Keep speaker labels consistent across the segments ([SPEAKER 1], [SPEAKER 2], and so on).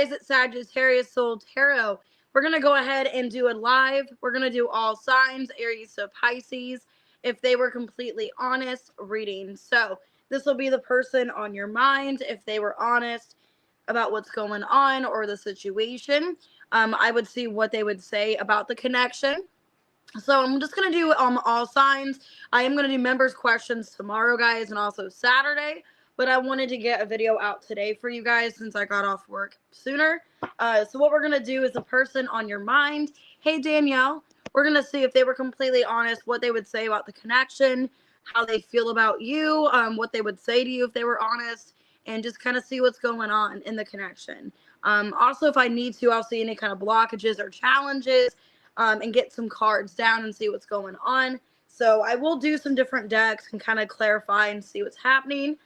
[SPEAKER 1] guys at Sagittarius Soul Tarot. We're going to go ahead and do it live. We're going to do all signs, Aries to Pisces, if they were completely honest reading. So this will be the person on your mind if they were honest about what's going on or the situation. I would see what they would say about the connection. So I'm just going to do all signs. I am going to do members questions tomorrow, guys, and also Saturday. But I wanted to get a video out today for you guys since I got off work sooner. So what we're going to do is the person on your mind. Hey, Danielle. We're going to see if they were completely honest, what they would say about the connection, how they feel about you, what they would say to you if they were honest, and just kind of see what's going on in the connection. Also, if I need to, I'll see any kind of blockages or challenges. And get some cards down and see what's going on. So I will do some different decks and kind of clarify and see what's happening.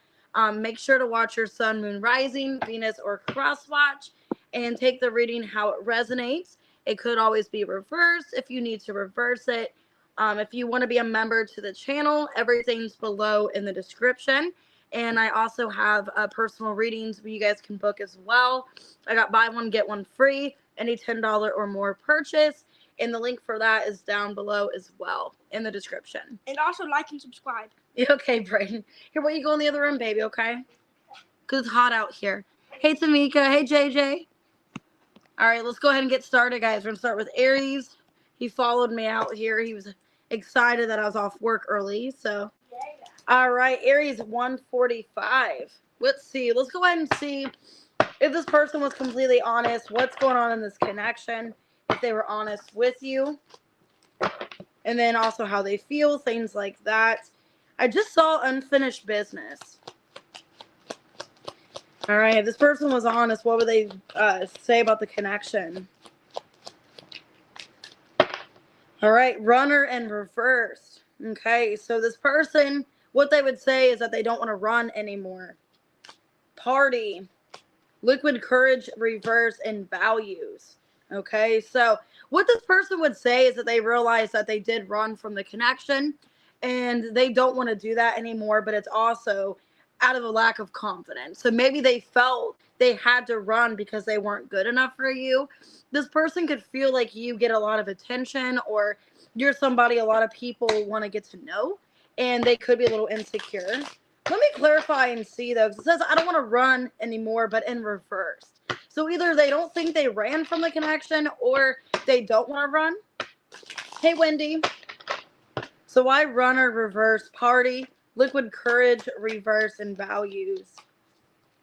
[SPEAKER 1] Make sure to watch your sun, moon, rising, Venus, or cross watch and take the reading how it resonates. It could always be reversed if you need to reverse it. If you want to be a member to the channel, everything's below in the description. And I also have personal readings where you guys can book as well. I got buy one, get one free, any $10 or more purchase. And the link for that is down below as well in the description.
[SPEAKER 2] And also like and subscribe.
[SPEAKER 1] Okay, Brayden. Here, why you go in the other room, baby, okay? Because it's hot out here. Hey, Tamika. Hey, JJ. All right, let's go ahead and get started, guys. We're going to start with Aries. He followed me out here. He was excited that I was off work early. So, all right, Aries 145. Let's see. Let's go ahead and see if this person was completely honest. What's going on in this connection? If they were honest with you, and then also how they feel, things like that. I just saw unfinished business. All right, if this person was honest, what would they say about the connection? All right, runner and reverse. Okay, so this person, what they would say is that they don't want to run anymore. Party, liquid courage, reverse, and values. Okay, so what this person would say is that they realize that they did run from the connection and they don't want to do that anymore, but it's also out of a lack of confidence. So maybe they felt they had to run because they weren't good enough for you. This person could feel like you get a lot of attention or you're somebody a lot of people want to get to know, and they could be a little insecure. Let me clarify and see though, because it says I don't want to run anymore, but in reverse. So either they don't think they ran from the connection or they don't want to run. Hey, Wendy. So why runner, reverse, party, liquid courage, reverse, and values.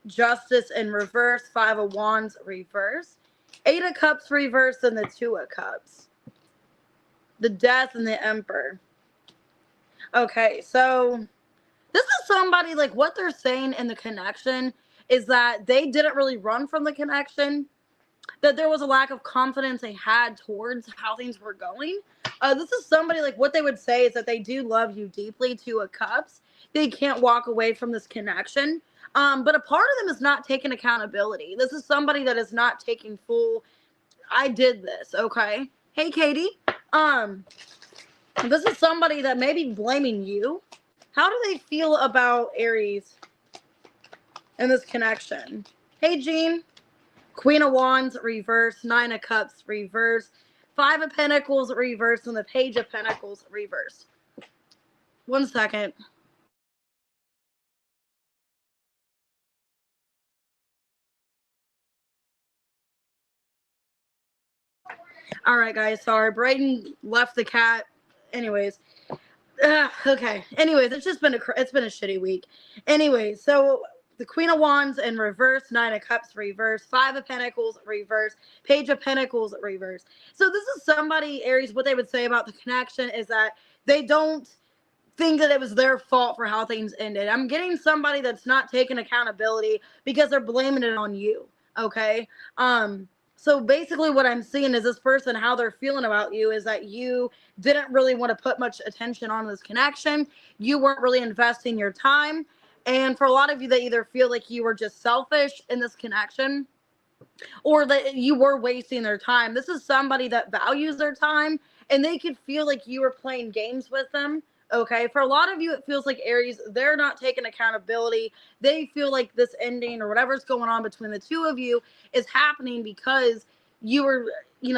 [SPEAKER 1] Justice in reverse, 5 of Wands, reverse. 8 of Cups, reverse, and the 2 of Cups. The Death and the Emperor. Okay, so this is somebody, like what they're saying in the connection is that they didn't really run from the connection, that there was a lack of confidence they had towards how things were going. This is somebody, like what they would say is that they do love you deeply, 2 of Cups. They can't walk away from this connection. But a part of them is not taking accountability. This is somebody that is not taking full, I did this, okay? Hey, Katie. This is somebody that may be blaming you. How do they feel about Aries in this connection? Hey, Jean. Queen of Wands, reverse. 9 of Cups, reverse. 5 of Pentacles, reverse. And the Page of Pentacles, reverse. 1 second. All right, guys. Sorry. Brayden left the cat. Anyways. Okay. Anyways, it's been a shitty week. Anyways, so the Queen of Wands in reverse, 9 of Cups reverse, 5 of Pentacles reverse, Page of Pentacles reverse. So this is somebody, Aries, what they would say about the connection is that they don't think that it was their fault for how things ended. I'm getting somebody that's not taking accountability because they're blaming it on you. Okay. So basically what I'm seeing is this person, how they're feeling about you is that you didn't really want to put much attention on this connection. You weren't really investing your time. And for a lot of you, they either feel like you were just selfish in this connection or that you were wasting their time. This is somebody that values their time and they could feel like you were playing games with them. Okay, for a lot of you, it feels like Aries, they're not taking accountability. They feel like this ending or whatever's going on between the two of you is happening because you were,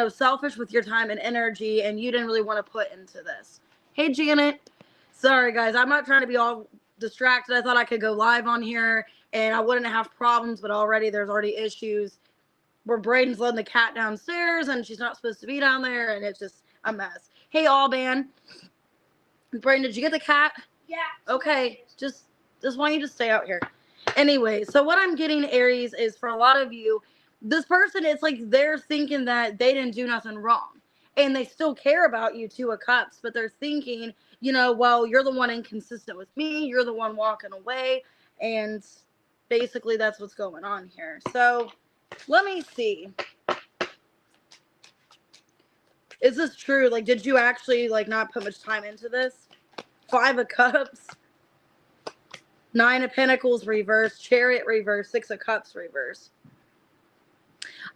[SPEAKER 1] selfish with your time and energy and you didn't really want to put into this. Hey, Janet. Sorry, guys. I'm not trying to be all distracted. I thought I could go live on here and I wouldn't have problems, but there's already issues where Braden's letting the cat downstairs and she's not supposed to be down there and it's just a mess. Hey, Allban. Braden, did you get the cat?
[SPEAKER 2] Yeah.
[SPEAKER 1] Okay, just want you to stay out here. Anyway, so what I'm getting, Aries, is for a lot of you, this person, it's like they're thinking that they didn't do nothing wrong. And they still care about you, Two of Cups, but they're thinking, well, you're the one inconsistent with me. You're the one walking away. And basically that's what's going on here. So let me see. Is this true? Like, did you actually, not put much time into this? 5 of Cups. 9 of Pentacles reverse. Chariot reverse. 6 of Cups reverse.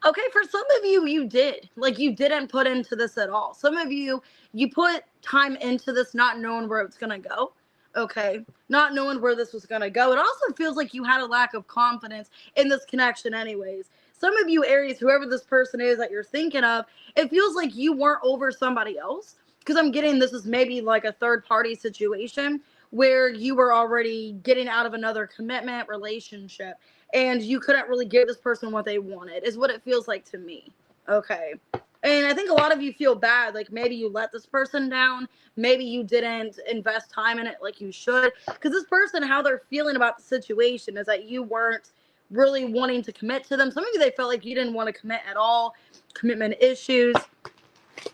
[SPEAKER 1] Okay, for some of you, you did. You didn't put into this at all. Some of you, you put time into this not knowing where it's going to go. Okay, not knowing where this was going to go. It also feels like you had a lack of confidence in this connection anyways. Some of you, Aries, whoever this person is that you're thinking of, it feels like you weren't over somebody else. Because I'm getting this is maybe like a third-party situation where you were already getting out of another commitment relationship. And you couldn't really give this person what they wanted, is what it feels like to me. Okay. And I think a lot of you feel bad. Like maybe you let this person down. Maybe you didn't invest time in it like you should. Because this person, how they're feeling about the situation is that you weren't really wanting to commit to them. Some of you, they felt like you didn't want to commit at all. Commitment issues.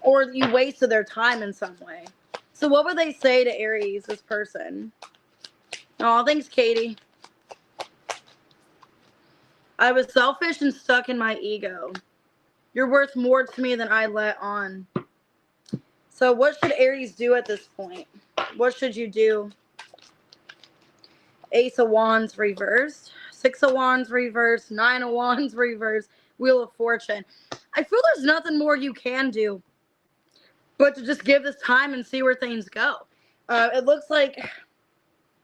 [SPEAKER 1] Or you wasted their time in some way. So what would they say to Aries, this person? Oh, thanks, Katie. I was selfish and stuck in my ego. You're worth more to me than I let on. So what should Aries do at this point? What should you do? Ace of Wands reversed. 6 of Wands reversed. 9 of Wands reversed. Wheel of Fortune. I feel there's nothing more you can do but to just give this time and see where things go. It looks like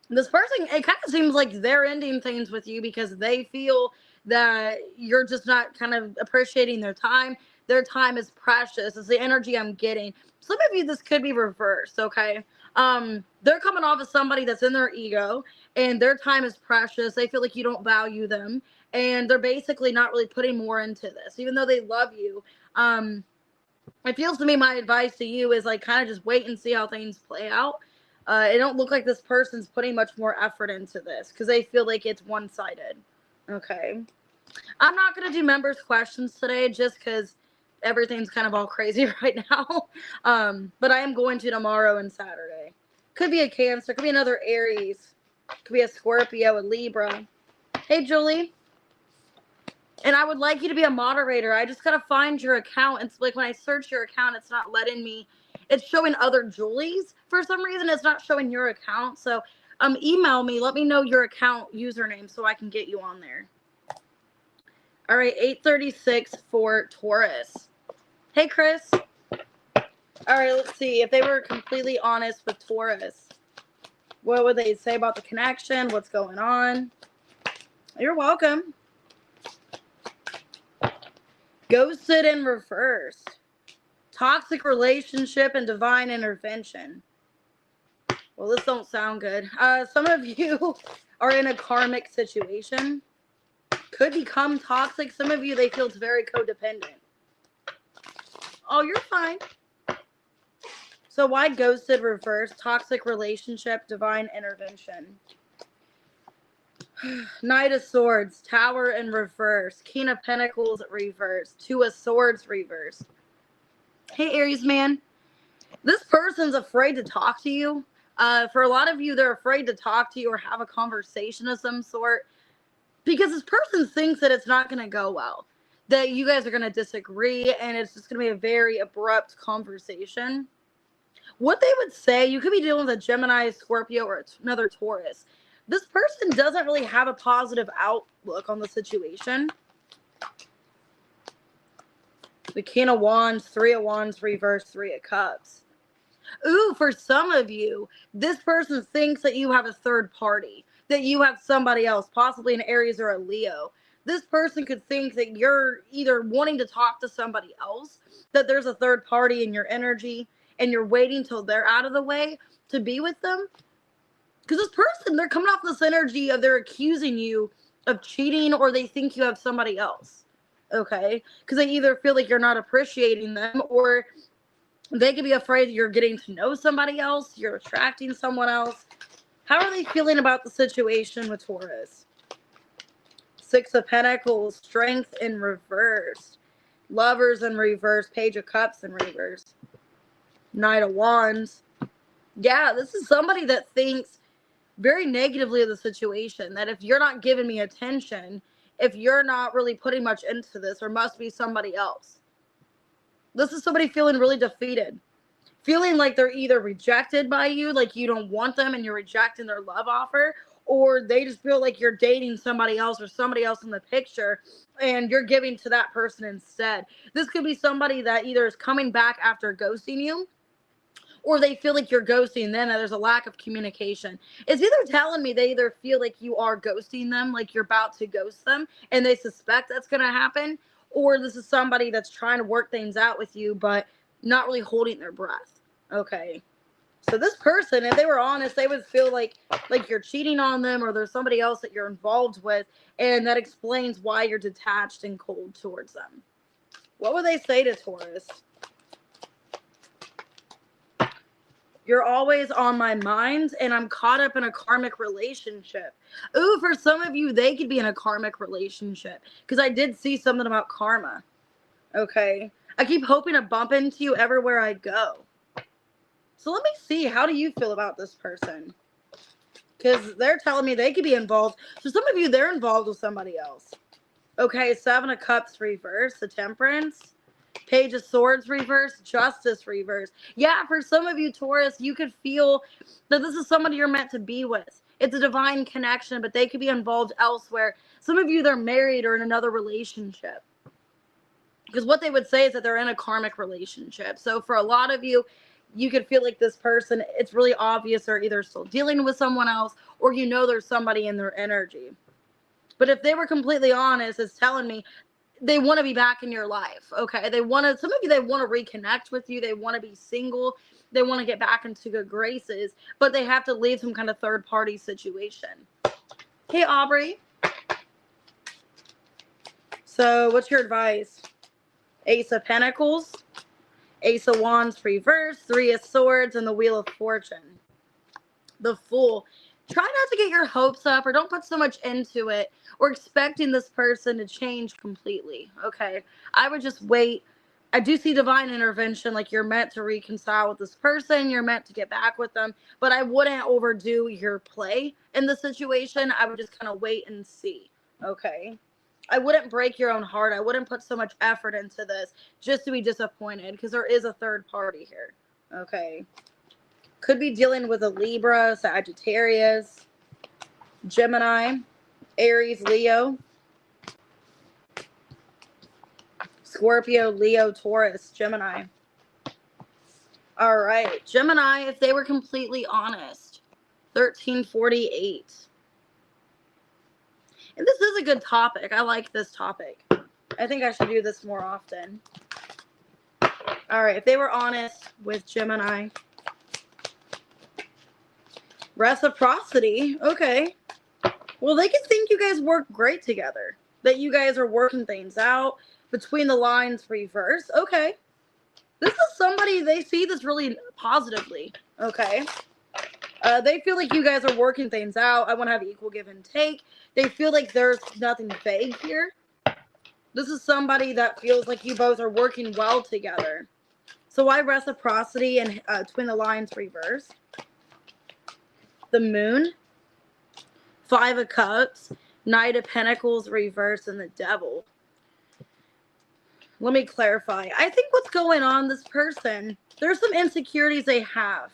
[SPEAKER 1] this person, it kind of seems like they're ending things with you because they feel that you're just not kind of appreciating their time. Their time is precious. It's the energy I'm getting. Some of you, this could be reversed, okay? They're coming off as somebody that's in their ego and their time is precious. They feel like you don't value them and they're basically not really putting more into this, even though they love you. It feels to me, my advice to you is kind of just wait and see how things play out. It don't look like this person's putting much more effort into this because they feel like it's one-sided. Okay. I'm not going to do members' questions today just because everything's kind of all crazy right now. But I am going to tomorrow and Saturday. Could be a Cancer. Could be another Aries. Could be a Scorpio, a Libra. Hey, Julie. And I would like you to be a moderator. I just got to find your account. It's like when I search your account, it's not letting me. It's showing other Julies. For some reason, it's not showing your account. So email me. Let me know your account username so I can get you on there. All right, 836 for Taurus. Hey, Chris. All right, let's see. If they were completely honest with Taurus, what would they say about the connection? What's going on? You're welcome. Ghosted and reversed. Toxic relationship and divine intervention. Well, this don't sound good. Some of you are in a karmic situation. Could become toxic. Some of you, they feel it's very codependent. Oh, you're fine. So why ghosted, reversed, toxic relationship, divine intervention? Knight of Swords, Tower in reverse, King of Pentacles reverse, 2 of Swords reverse. Hey, Aries man, this person's afraid to talk to you. For a lot of you, they're afraid to talk to you or have a conversation of some sort because this person thinks that it's not going to go well, that you guys are going to disagree, and it's just going to be a very abrupt conversation. What they would say, you could be dealing with a Gemini, Scorpio, or another Taurus. This person doesn't really have a positive outlook on the situation. The King of Wands, 3 of Wands, reverse, 3 of Cups. Ooh, for some of you, this person thinks that you have a third party, that you have somebody else, possibly an Aries or a Leo. This person could think that you're either wanting to talk to somebody else, that there's a third party in your energy, and you're waiting till they're out of the way to be with them. Because this person, they're coming off this energy of they're accusing you of cheating, or they think you have somebody else. Okay? Because they either feel like you're not appreciating them, or they could be afraid that you're getting to know somebody else, you're attracting someone else. How are they feeling about the situation with Taurus? Six of Pentacles, Strength in reverse. Lovers in reverse. Page of Cups in reverse. Knight of Wands. Yeah, this is somebody that thinks very negatively of the situation, that if you're not giving me attention, if you're not really putting much into this, there must be somebody else. This is somebody feeling really defeated, feeling like they're either rejected by you, like you don't want them and you're rejecting their love offer, or they just feel like you're dating somebody else or somebody else in the picture and you're giving to that person instead. This could be somebody that either is coming back after ghosting you, or they feel like you're ghosting them and there's a lack of communication. It's either telling me they either feel like you are ghosting them, like you're about to ghost them, and they suspect that's going to happen, or this is somebody that's trying to work things out with you, but not really holding their breath. Okay. So this person, if they were honest, they would feel like you're cheating on them, or there's somebody else that you're involved with, and that explains why you're detached and cold towards them. What would they say to Taurus? You're always on my mind, and I'm caught up in a karmic relationship. Ooh, for some of you, they could be in a karmic relationship, because I did see something about karma. Okay. I keep hoping to bump into you everywhere I go. So let me see. How do you feel about this person? Because they're telling me they could be involved. So some of you, they're involved with somebody else. Okay, Seven of Cups reverse, the Temperance. Page of Swords reverse, Justice reverse. Yeah, for some of you, Taurus, you could feel that this is somebody you're meant to be with. It's a divine connection, but they could be involved elsewhere. Some of you, they're married or in another relationship. Because what they would say is that they're in a karmic relationship. So for a lot of you, you could feel like this person, it's really obvious they're either still dealing with someone else, or you know there's somebody in their energy. But if they were completely honest, it's telling me they want to be back in your life. Okay. Some of you, they want to reconnect with you. They want to be single. They want to get back into good graces, but they have to leave some kind of third party situation. Hey, Aubrey. So what's your advice? Ace of Pentacles, Ace of Wands reverse, Three of Swords, and the Wheel of Fortune. The Fool. Try not to get your hopes up, or don't put so much into it, or expecting this person to change completely. Okay. I would just wait. I do see divine intervention, like you're meant to reconcile with this person, you're meant to get back with them, but I wouldn't overdo your play in the situation. I would just kind of wait and see. Okay. I wouldn't break your own heart. I wouldn't put so much effort into this just to be disappointed, because there is a third party here. Okay. Could be dealing with a Libra, Sagittarius, Gemini, Aries, Leo, Scorpio, Leo, Taurus, Gemini. All right. Gemini, if they were completely honest, 1348. And this is a good topic. I like this topic. I think I should do this more often. All right. If they were honest with Gemini. Reciprocity. Okay. Well, they could think you guys work great together. That you guys are working things out. Between the lines reverse. Okay. This is somebody, they see this really positively. Okay. They feel like you guys are working things out. I want to have equal give and take. They feel like there's nothing vague here. This is somebody that feels like you both are working well together. So why reciprocity and between the lines reverse? The Moon, Five of Cups, Knight of Pentacles reverse, and the Devil. Let me clarify. I think what's going on, this person, there's some insecurities they have.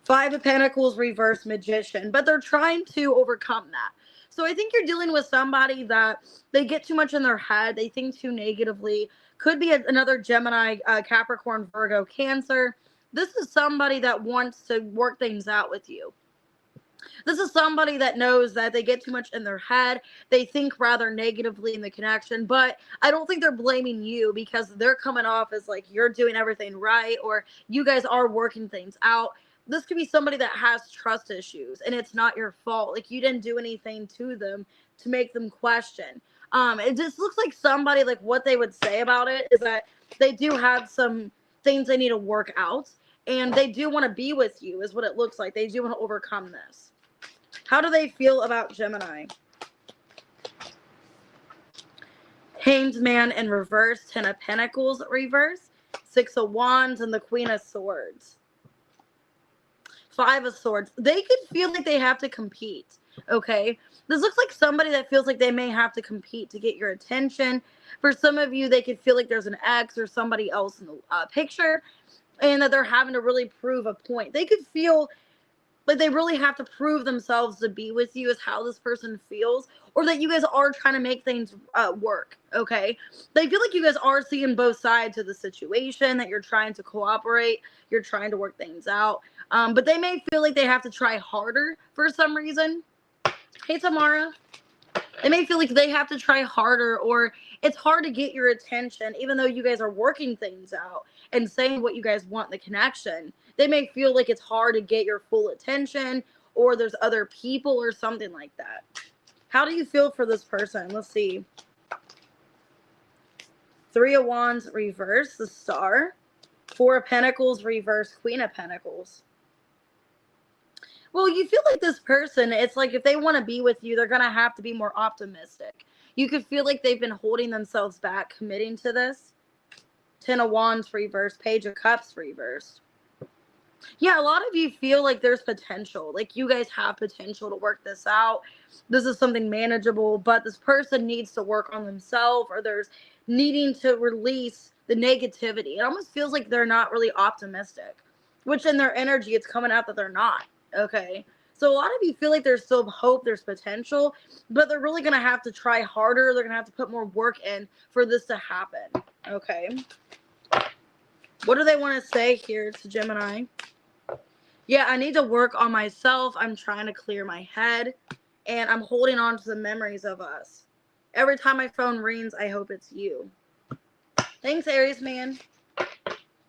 [SPEAKER 1] Five of Pentacles reverse, Magician, but they're trying to overcome that. So I think you're dealing with somebody that they get too much in their head. They think too negatively. Could be another Gemini, Capricorn, Virgo, Cancer. This is somebody that wants to work things out with you. This is somebody that knows that they get too much in their head. They think rather negatively in the connection, but I don't think they're blaming you because they're coming off as like you're doing everything right or you guys are working things out. This could be somebody that has trust issues and it's not your fault. Like you didn't do anything to them to make them question. It just looks like somebody, like what they would say about it is that they do have some things they need to work out and they do want to be with you is what it looks like. They do want to overcome this. How do they feel about Gemini? Hanged Man in reverse, 10 of Pentacles reverse, 6 of Wands, and the Queen of Swords. 5 of Swords. They could feel like they have to compete, okay? This looks like somebody that feels like they may have to compete to get your attention. For some of you, they could feel like there's an ex or somebody else in the picture and that they're having to really prove a point. They could feel like they really have to prove themselves to be with you is how this person feels, or that you guys are trying to make things work, okay? They feel like you guys are seeing both sides of the situation, that you're trying to cooperate, you're trying to work things out, but they may feel like they have to try harder for some reason. Hey, Tamara. They may feel like they have to try harder or it's hard to get your attention, even though you guys are working things out and saying what you guys want in the connection. They may feel like it's hard to get your full attention or there's other people or something like that. How do you feel for this person? Let's see. 3 of Wands reverse, the Star. 4 of Pentacles reverse, Queen of Pentacles. Well, you feel like this person, it's like if they want to be with you, they're going to have to be more optimistic. You could feel like they've been holding themselves back, committing to this. 10 of Wands reverse, Page of Cups reversed. Yeah, a lot of you feel like there's potential. Like you guys have potential to work this out. This is something manageable, but this person needs to work on themselves or there's needing to release the negativity. It almost feels like they're not really optimistic, which in their energy, it's coming out that they're not. Okay, so a lot of you feel like there's still hope, there's potential, but they're really going to have to try harder. They're going to have to put more work in for this to happen. Okay, what do they want to say here to Gemini? Yeah, I need to work on myself. I'm trying to clear my head, and I'm holding on to the memories of us. Every time my phone rings, I hope it's you. Thanks, Aries man.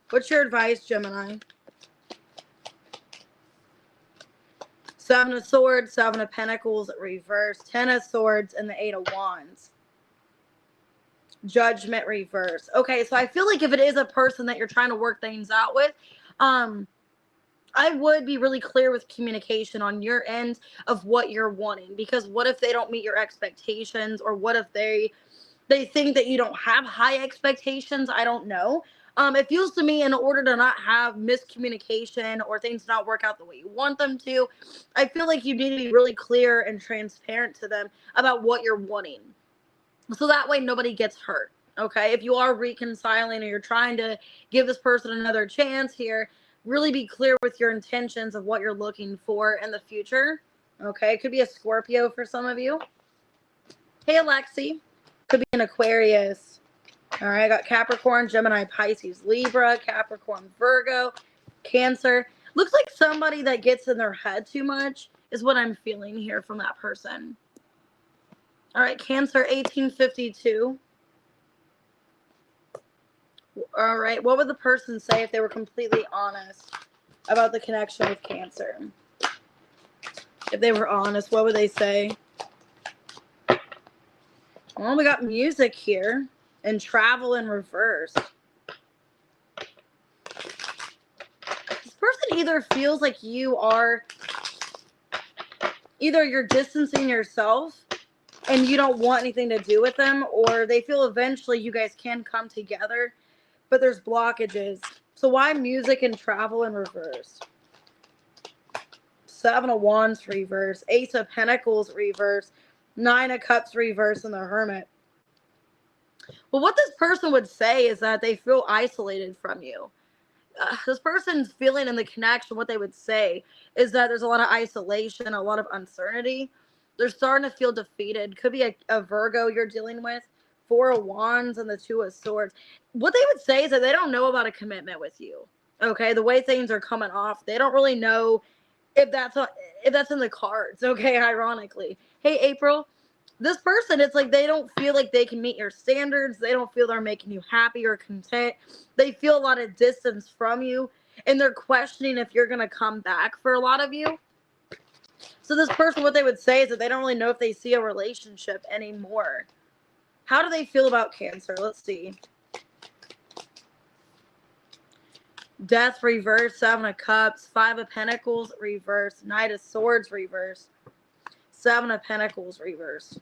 [SPEAKER 1] What's your advice, Gemini? 7 of Swords, 7 of Pentacles, reverse, 10 of Swords, and the 8 of Wands. Judgment, reverse. Okay, so I feel like if it is a person that you're trying to work things out with, I would be really clear with communication on your end of what you're wanting. Because what if they don't meet your expectations? Or what if they think that you don't have high expectations? I don't know. It feels to me in order to not have miscommunication or things not work out the way you want them to, I feel like you need to be really clear and transparent to them about what you're wanting. So that way nobody gets hurt. Okay. If you are reconciling or you're trying to give this person another chance here, really be clear with your intentions of what you're looking for in the future. Okay. It could be a Scorpio for some of you. Hey, Alexi. Could be an Aquarius. All right, I got Capricorn, Gemini, Pisces, Libra, Capricorn, Virgo, Cancer. Looks like somebody that gets in their head too much is what I'm feeling here from that person. All right, Cancer, 1852. All right, what would the person say if they were completely honest about the connection with Cancer? If they were honest, what would they say? Well, we got music here. And travel in reverse. This person either feels like you're distancing yourself and you don't want anything to do with them, or they feel eventually you guys can come together, but there's blockages. So why music and travel in reverse? 7 of Wands reverse, Ace of Pentacles reverse, 9 of Cups reverse, and the Hermit. Well, what this person would say is that they feel isolated from you. This person's feeling in the connection, what they would say is that there's a lot of isolation, a lot of uncertainty. They're starting to feel defeated. Could be a Virgo you're dealing with. 4 of Wands and the 2 of Swords. What they would say is that they don't know about a commitment with you. Okay, the way things are coming off, they don't really know if that's in the cards. Okay, ironically. Hey, April, this person, it's like they don't feel like they can meet your standards. They don't feel they're making you happy or content. They feel a lot of distance from you, and they're questioning if you're going to come back for a lot of you. So this person, what they would say is that they don't really know if they see a relationship anymore. How do they feel about Cancer? Let's see. Death reverse, 7 of Cups, 5 of Pentacles reverse, Knight of Swords reverse, 7 of Pentacles reverse.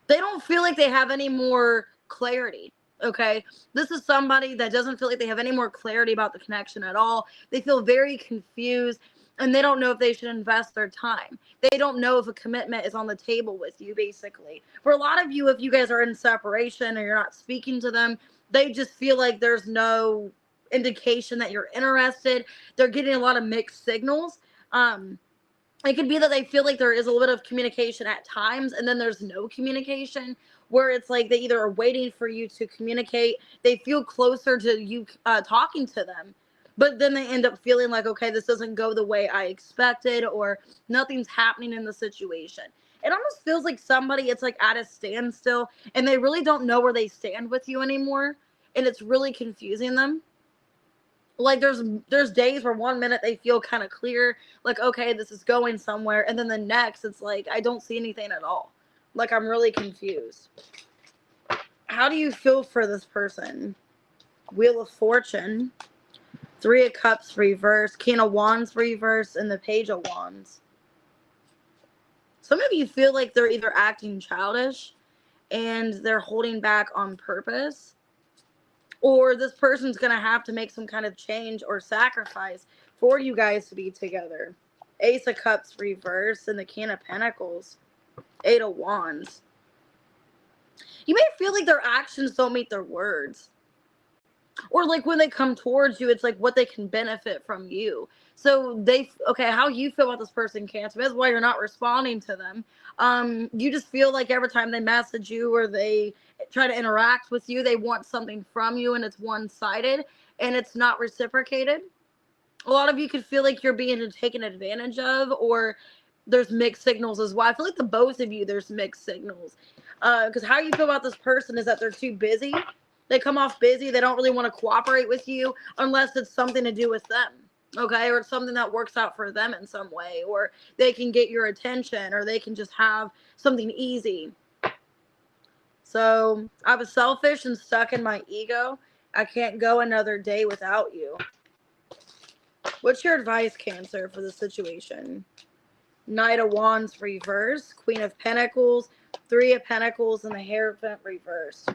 [SPEAKER 1] They don't feel like they have any more clarity. Okay, this is somebody that doesn't feel like they have any more clarity about the connection at all. They feel very confused, and they don't know if they should invest their time. They don't know if a commitment is on the table with you, basically. For a lot of you, if you guys are in separation or you're not speaking to them, they just feel like there's no indication that you're interested. They're getting a lot of mixed signals. It could be that they feel like there is a little bit of communication at times, and then there's no communication, where it's like they either are waiting for you to communicate, they feel closer to you talking to them, but then they end up feeling like, okay, this doesn't go the way I expected, or nothing's happening in the situation. It almost feels like somebody, it's like at a standstill, and they really don't know where they stand with you anymore, and it's really confusing them. Like there's days where one minute they feel kind of clear, like, okay, this is going somewhere, and then the next it's like I don't see anything at all. Like I'm really confused. How do you feel for this person? Wheel of Fortune, 3 of Cups reverse, King of Wands reverse, and the Page of Wands. Some of you feel like they're either acting childish and they're holding back on purpose, or this person's going to have to make some kind of change or sacrifice for you guys to be together. Ace of Cups reverse and the King of Pentacles, 8 of Wands. You may feel like their actions don't meet their words. Or like when they come towards you, it's like what they can benefit from you. So okay, how you feel about this person, Cancer, that's why you're not responding to them. You just feel like every time they message you or they try to interact with you, they want something from you, and it's one-sided and it's not reciprocated. A lot of you could feel like you're being taken advantage of, or there's mixed signals as well. I feel like the both of you, there's mixed signals. Because how you feel about this person is that they're too busy. They come off busy. They don't really want to cooperate with you unless it's something to do with them. Okay, or it's something that works out for them in some way, or they can get your attention, or they can just have something easy. So I was selfish and stuck in my ego. I can't go another day without you. What's your advice, Cancer, for the situation? Knight of Wands reverse, Queen of Pentacles, 3 of Pentacles, and the Hierophant reverse.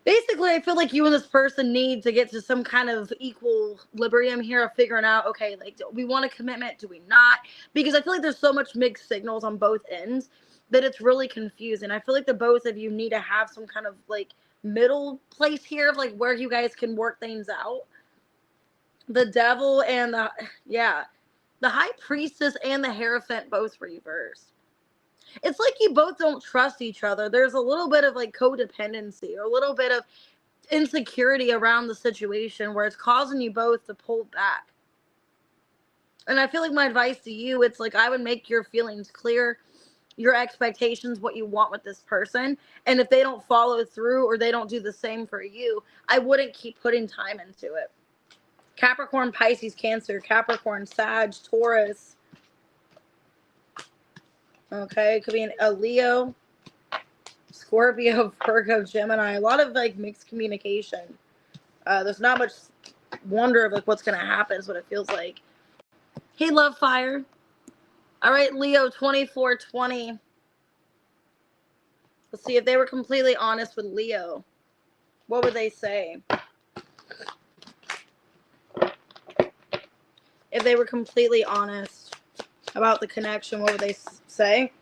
[SPEAKER 1] Basically, I feel like you and this person need to get to some kind of equilibrium here of figuring out, okay, like, do we want a commitment? Do we not? Because I feel like there's so much mixed signals on both ends that it's really confusing. I feel like the both of you need to have some kind of like middle place here of like where you guys can work things out. The Devil and the High Priestess and the Hierophant both reversed. It's like you both don't trust each other. There's a little bit of like codependency or a little bit of insecurity around the situation where it's causing you both to pull back. And I feel like my advice to you, it's like I would make your feelings clear, your expectations, what you want with this person. And if they don't follow through or they don't do the same for you, I wouldn't keep putting time into it. Capricorn, Pisces, Cancer, Capricorn, Sag, Taurus. Okay, it could be a Leo, Scorpio, Virgo, Gemini. A lot of like mixed communication. There's not much wonder of like what's gonna happen is what it feels like. Hey, Love Fire. All right, Leo, 2420. Let's see if they were completely honest with Leo. What would they say? If they were completely honest about the connection, what would they say?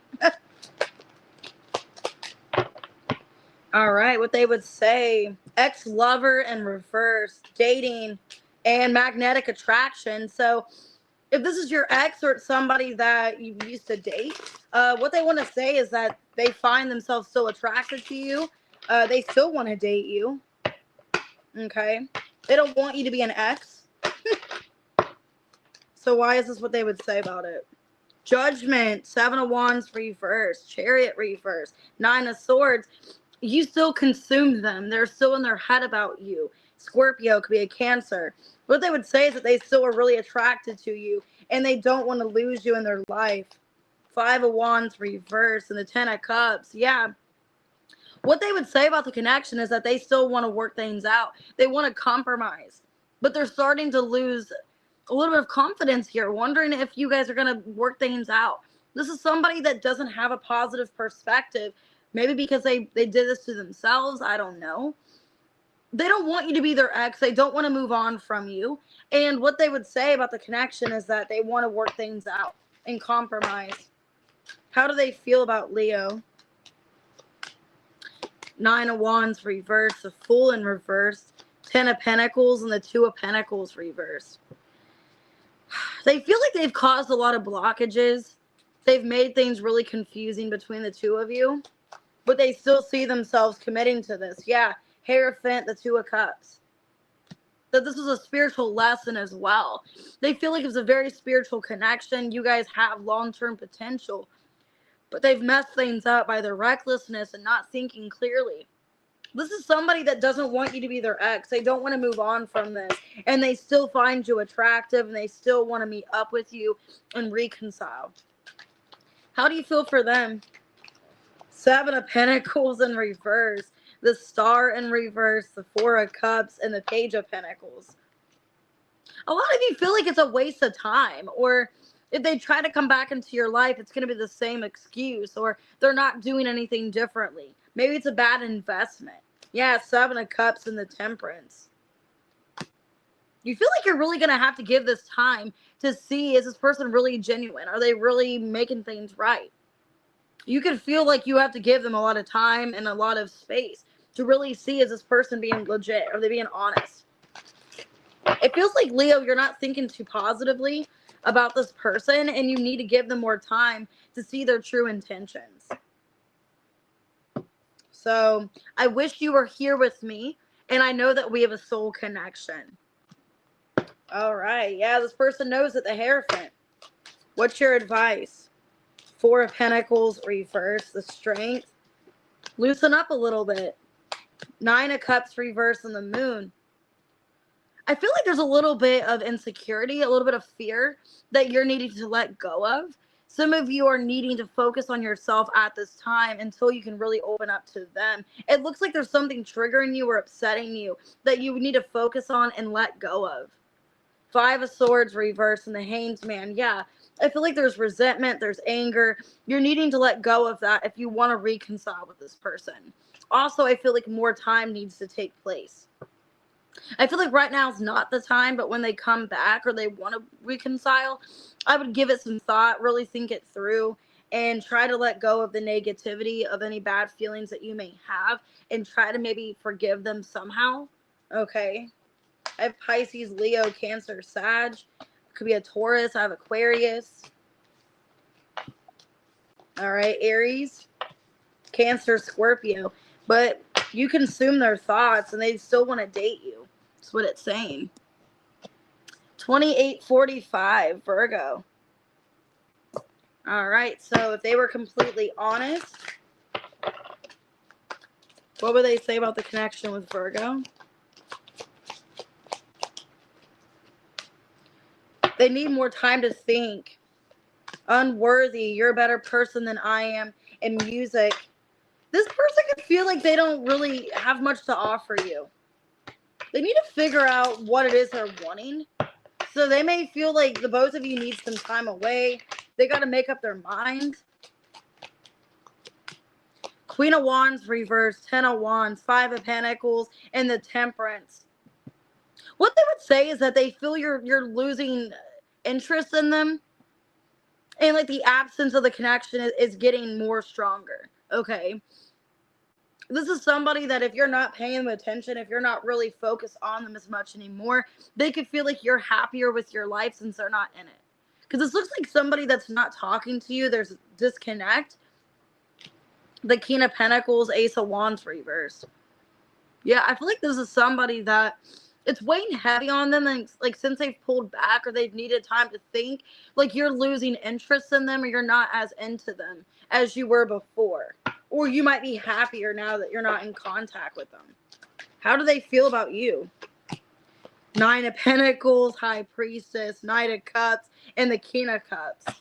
[SPEAKER 1] All right, what they would say: ex-lover and reverse, dating and magnetic attraction. So if this is your ex or it's somebody that you used to date, what they want to say is that they find themselves still attracted to you. They still want to date you. Okay. They don't want you to be an ex. So why is this what they would say about it? Judgment, 7 of Wands reversed, Chariot reversed, 9 of Swords. You still consumed them. They're still in their head about you. Scorpio could be a Cancer. What they would say is that they still are really attracted to you and they don't want to lose you in their life. 5 of Wands reversed and the 10 of Cups. Yeah. What they would say about the connection is that they still want to work things out. They want to compromise, but they're starting to lose a little bit of confidence here, wondering if you guys are going to work things out. This is somebody that doesn't have a positive perspective, maybe because they did this to themselves. I don't know. They don't want you to be their ex. They don't want to move on from you. And what they would say about the connection is that they want to work things out and compromise. How do they feel about Leo? 9 of Wands reversed, the Fool in reverse, 10 of Pentacles, and the 2 of Pentacles reversed. They feel like they've caused a lot of blockages. They've made things really confusing between the two of you, but they still see themselves committing to this. Yeah, Hierophant, the 2 of Cups. That this was a spiritual lesson as well. They feel like it was a very spiritual connection. You guys have long-term potential, but they've messed things up by their recklessness and not thinking clearly. This is somebody that doesn't want you to be their ex. They don't want to move on from this. And they still find you attractive. And they still want to meet up with you and reconcile. How do you feel for them? 7 of Pentacles in reverse. The Star in reverse. The 4 of Cups. And the Page of Pentacles. A lot of you feel like it's a waste of time. Or if they try to come back into your life, it's going to be the same excuse. Or they're not doing anything differently. Maybe it's a bad investment. Yeah, 7 of Cups and the Temperance. You feel like you're really going to have to give this time to see, is this person really genuine? Are they really making things right? You can feel like you have to give them a lot of time and a lot of space to really see, is this person being legit? Are they being honest? It feels like, Leo, you're not thinking too positively about this person, and you need to give them more time to see their true intentions. So I wish you were here with me, and I know that we have a soul connection. All right. Yeah, this person knows that the Hierophant. What's your advice? 4 of Pentacles reverse, the Strength. Loosen up a little bit. 9 of Cups reverse and the Moon. I feel like there's a little bit of insecurity, a little bit of fear that you're needing to let go of. Some of you are needing to focus on yourself at this time until you can really open up to them. It looks like there's something triggering you or upsetting you that you need to focus on and let go of. 5 of Swords reverse and the Hanged Man. Yeah, I feel like there's resentment, there's anger. You're needing to let go of that if you want to reconcile with this person. Also, I feel like more time needs to take place. I feel like right now is not the time, but when they come back or they want to reconcile, I would give it some thought, really think it through, and try to let go of the negativity of any bad feelings that you may have and try to maybe forgive them somehow. Okay. I have Pisces, Leo, Cancer, Sag. Could be a Taurus. I have Aquarius. All right. Aries, Cancer, Scorpio. But you consume their thoughts and they still want to date you. That's what it's saying. 2845, Virgo. All right. So if they were completely honest, what would they say about the connection with Virgo? They need more time to think. Unworthy. You're a better person than I am. In music. This person could feel like they don't really have much to offer you. They need to figure out what it is they're wanting. So they may feel like the both of you need some time away. They got to make up their mind. Queen of Wands reversed, 10 of Wands, 5 of Pentacles, and the Temperance. What they would say is that they feel you're losing interest in them. And like the absence of the connection is getting more stronger. Okay. This is somebody that if you're not paying them attention, if you're not really focused on them as much anymore, they could feel like you're happier with your life since they're not in it. Because this looks like somebody that's not talking to you. There's a disconnect. The King of Pentacles, Ace of Wands reversed. Yeah, I feel like this is somebody that It's weighing heavy on them, and like since they've pulled back or they've needed time to think, like you're losing interest in them or you're not as into them as you were before. Or you might be happier now that you're not in contact with them. How do they feel about you? Nine of Pentacles, High Priestess, Knight of Cups, and the King of Cups.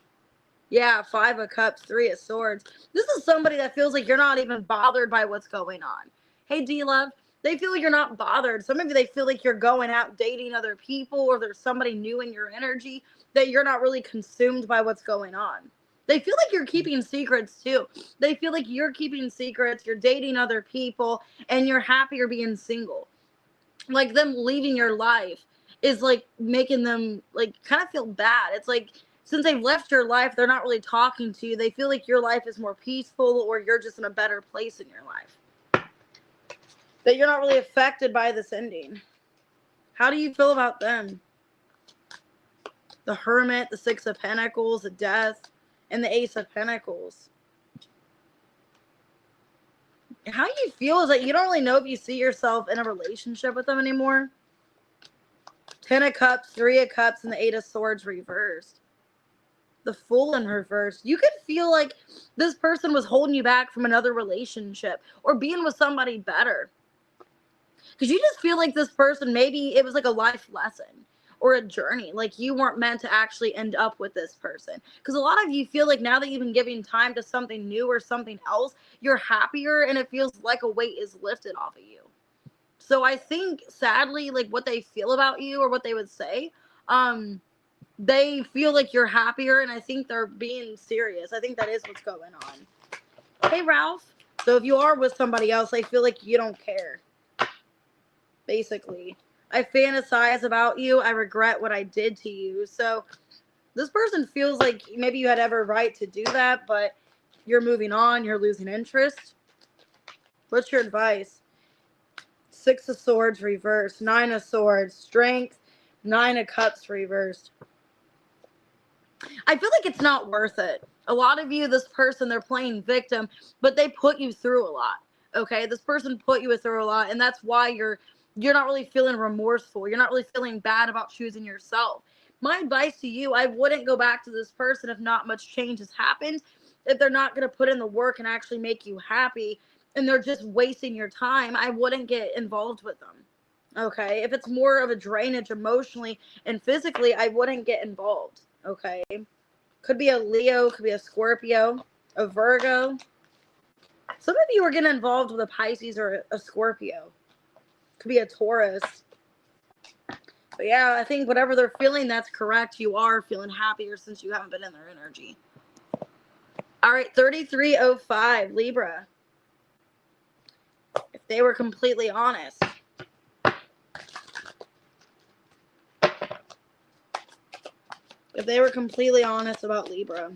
[SPEAKER 1] Yeah, Five of Cups, Three of Swords. This is somebody that feels like you're not even bothered by what's going on. Hey, D-Love, they feel like you're not bothered. Some of you, they feel like you're going out dating other people or there's somebody new in your energy that you're not really consumed by what's going on. They feel like you're keeping secrets too. They feel like you're keeping secrets, you're dating other people, and you're happier being single. Like them leaving your life is like making them like kind of feel bad. It's like since they've left your life, they're not really talking to you. They feel like your life is more peaceful or you're just in a better place in your life. That you're not really affected by this ending. How do you feel about them? The Hermit, the Six of Pentacles, the Death, and the Ace of Pentacles. How you feel is that you don't really know if you see yourself in a relationship with them anymore. Ten of Cups, Three of Cups, and the Eight of Swords reversed. The Fool in reverse. You could feel like this person was holding you back from another relationship or being with somebody better. Because you just feel like this person, maybe it was like a life lesson or a journey. Like you weren't meant to actually end up with this person. Because a lot of you feel like now that you've been giving time to something new or something else, you're happier and it feels like a weight is lifted off of you. So I think sadly, like what they feel about you or what they would say, they feel like you're happier and I think they're being serious. I think that is what's going on. Hey, Ralph. So if you are with somebody else, I feel like you don't care. Basically. I fantasize about you. I regret what I did to you. So this person feels like maybe you had every right to do that, but you're moving on. You're losing interest. What's your advice? Six of Swords reversed. Nine of Swords. Strength. Nine of Cups reversed. I feel like it's not worth it. A lot of you, this person, they're playing victim, but they put you through a lot. Okay? This person put you through a lot, and that's why you're not really feeling remorseful. You're not really feeling bad about choosing yourself. My advice to you, I wouldn't go back to this person if not much change has happened. If they're not going to put in the work and actually make you happy and they're just wasting your time, I wouldn't get involved with them. Okay? If it's more of a drainage emotionally and physically, I wouldn't get involved. Okay? Could be a Leo, could be a Scorpio, a Virgo. Some of you are getting involved with a Pisces or a Scorpio. Could be a Taurus. But yeah, I think whatever they're feeling, that's correct. You are feeling happier since you haven't been in their energy. All right, 3305, Libra. If they were completely honest. If they were completely honest about Libra.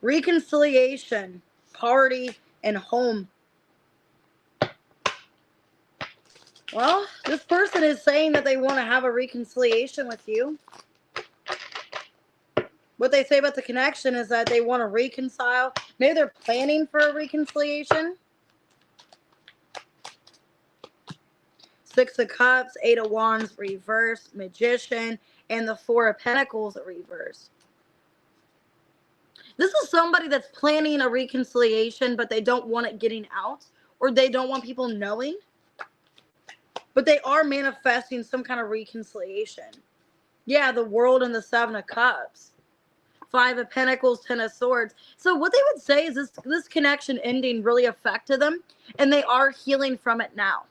[SPEAKER 1] Reconciliation, party, and home. Well, this person is saying that they want to have a reconciliation with you. What they say about the connection is that they want to reconcile. Maybe they're planning for a reconciliation. Six of Cups, Eight of Wands reversed, Magician, and the Four of Pentacles reversed. This is somebody that's planning a reconciliation, but they don't want it getting out, or they don't want people knowing. But they are manifesting some kind of reconciliation. Yeah, the World and the Seven of Cups. Five of Pentacles, Ten of Swords. So what they would say is this connection ending really affected them, and they are healing from it now.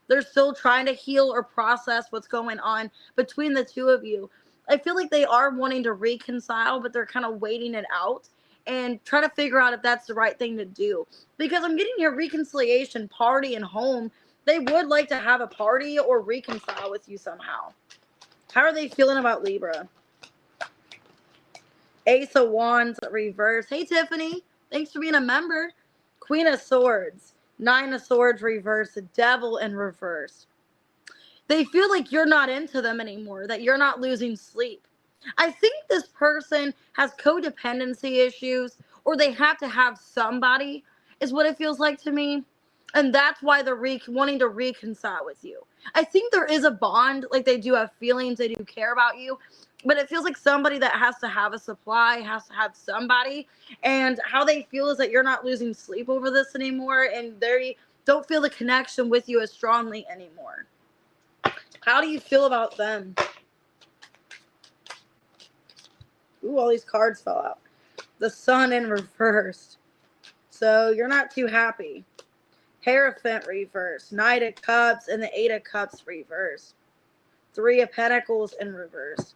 [SPEAKER 1] They're still trying to heal or process what's going on between the two of you. I feel like they are wanting to reconcile, but they're kind of waiting it out and trying to figure out if that's the right thing to do. Because I'm getting your reconciliation, party, and home. They would like to have a party or reconcile with you somehow. How are they feeling about Libra? Ace of Wands reverse. Hey, Tiffany. Thanks for being a member. Queen of Swords. Nine of Swords reverse. The Devil in reverse. They feel like you're not into them anymore, that you're not losing sleep. I think this person has codependency issues, or they have to have somebody, is what it feels like to me. And that's why they're wanting to reconcile with you. I think there is a bond, like they do have feelings, they do care about you, but it feels like somebody that has to have a supply, has to have somebody. And how they feel is that you're not losing sleep over this anymore, and they don't feel the connection with you as strongly anymore. How do you feel about them? Ooh, all these cards fell out. The Sun in reverse. So you're not too happy. Hierophant reverse. Knight of Cups and the Eight of Cups reverse. Three of Pentacles in reverse.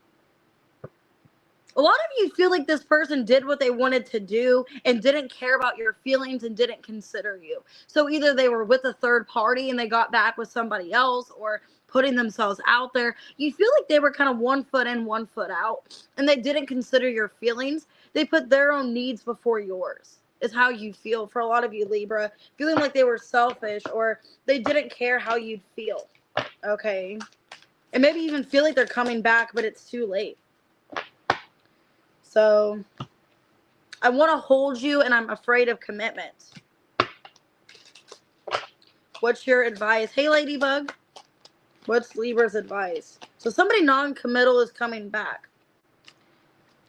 [SPEAKER 1] A lot of you feel like this person did what they wanted to do and didn't care about your feelings and didn't consider you. So either they were with a third party and they got back with somebody else, or putting themselves out there. You feel like they were kind of 1 foot in, 1 foot out, and they didn't consider your feelings. They put their own needs before yours, is how you feel for a lot of you, Libra. Feeling like they were selfish, or they didn't care how you'd feel. Okay. And maybe even feel like they're coming back, but it's too late. So I want to hold you, and I'm afraid of commitment. What's your advice? Hey, Ladybug. What's Libra's advice? So somebody non-committal is coming back.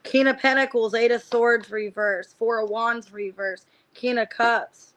[SPEAKER 1] King of Pentacles, Eight of Swords reverse, Four of Wands reverse, King of Cups.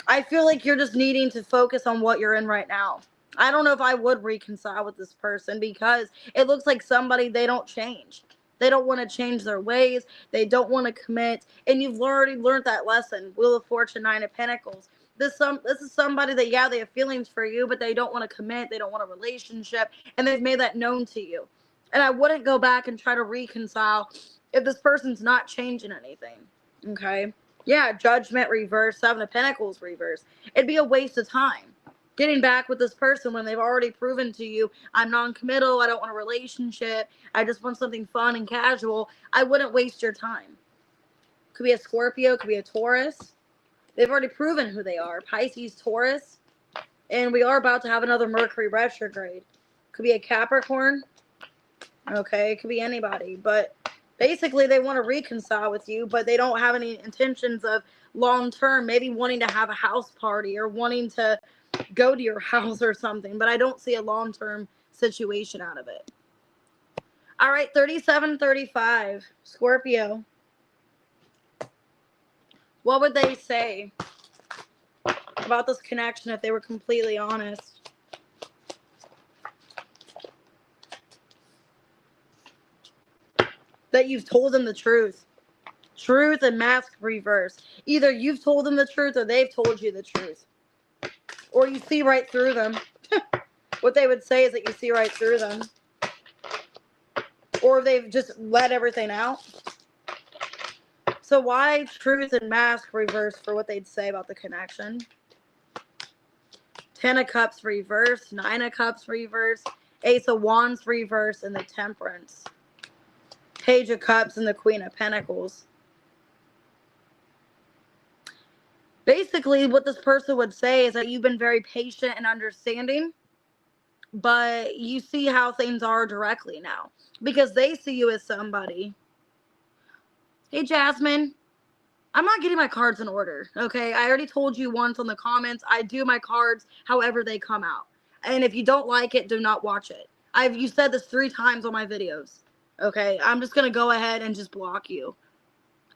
[SPEAKER 1] I feel like you're just needing to focus on what you're in right now. I don't know if I would reconcile with this person, because it looks like somebody, they don't change. They don't want to change their ways. They don't want to commit. And you've already learned that lesson. Wheel of Fortune, Nine of Pentacles. This is somebody that, yeah, they have feelings for you, but they don't want to commit. They don't want a relationship. And they've made that known to you. And I wouldn't go back and try to reconcile if this person's not changing anything. Okay? Yeah, Judgment reverse, Seven of Pentacles reverse. It'd be a waste of time getting back with this person when they've already proven to you, I'm non-committal, I don't want a relationship, I just want something fun and casual. I wouldn't waste your time. Could be a Scorpio, could be a Taurus. They've already proven who they are. Pisces, Taurus. And we are about to have another Mercury retrograde. Could be a Capricorn. Okay, it could be anybody. But basically, they want to reconcile with you, but they don't have any intentions of long-term, maybe wanting to have a house party or wanting to go to your house or something, but I don't see a long-term situation out of it. All right, 3735, Scorpio. What would they say about this connection if they were completely honest? That you've told them the truth. Truth and Mask reverse. Either you've told them the truth or they've told you the truth. Or you see right through them. What they would say is that you see right through them. Or they've just let everything out. So why Truth and Mask reverse for what they'd say about the connection? Ten of Cups reverse, Nine of Cups reverse, Ace of Wands reverse, and the Temperance. Page of Cups and the Queen of Pentacles. Basically, what this person would say is that you've been very patient and understanding, but you see how things are directly now, because they see you as somebody. Hey, Jasmine, I'm not getting my cards in order, okay? I already told you once on the comments, I do my cards however they come out. And if you don't like it, do not watch it. You said this 3 times on my videos, okay? I'm just going to go ahead and just block you.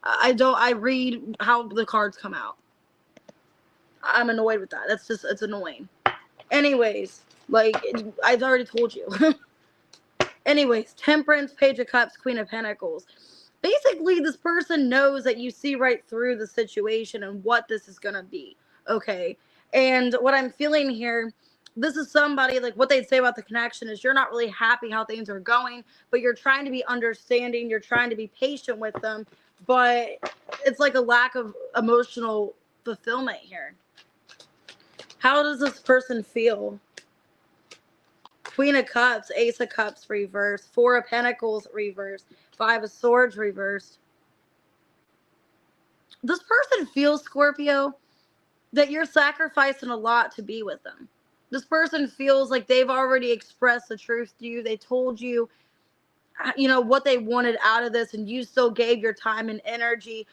[SPEAKER 1] I read how the cards come out. I'm annoyed with that. It's annoying. Anyways, like, I've already told you. Anyways, Temperance, Page of Cups, Queen of Pentacles. Basically, this person knows that you see right through the situation and what this is going to be. Okay. And what I'm feeling here, this is somebody, like, what they'd say about the connection is you're not really happy how things are going, but you're trying to be understanding. You're trying to be patient with them, but it's like a lack of emotional fulfillment here. How does this person feel? Queen of Cups, Ace of Cups reversed, Four of Pentacles reversed, Five of Swords reversed. This person feels, Scorpio, that you're sacrificing a lot to be with them. This person feels like they've already expressed the truth to you. They told you, you know, what they wanted out of this, and you still gave your time and energy.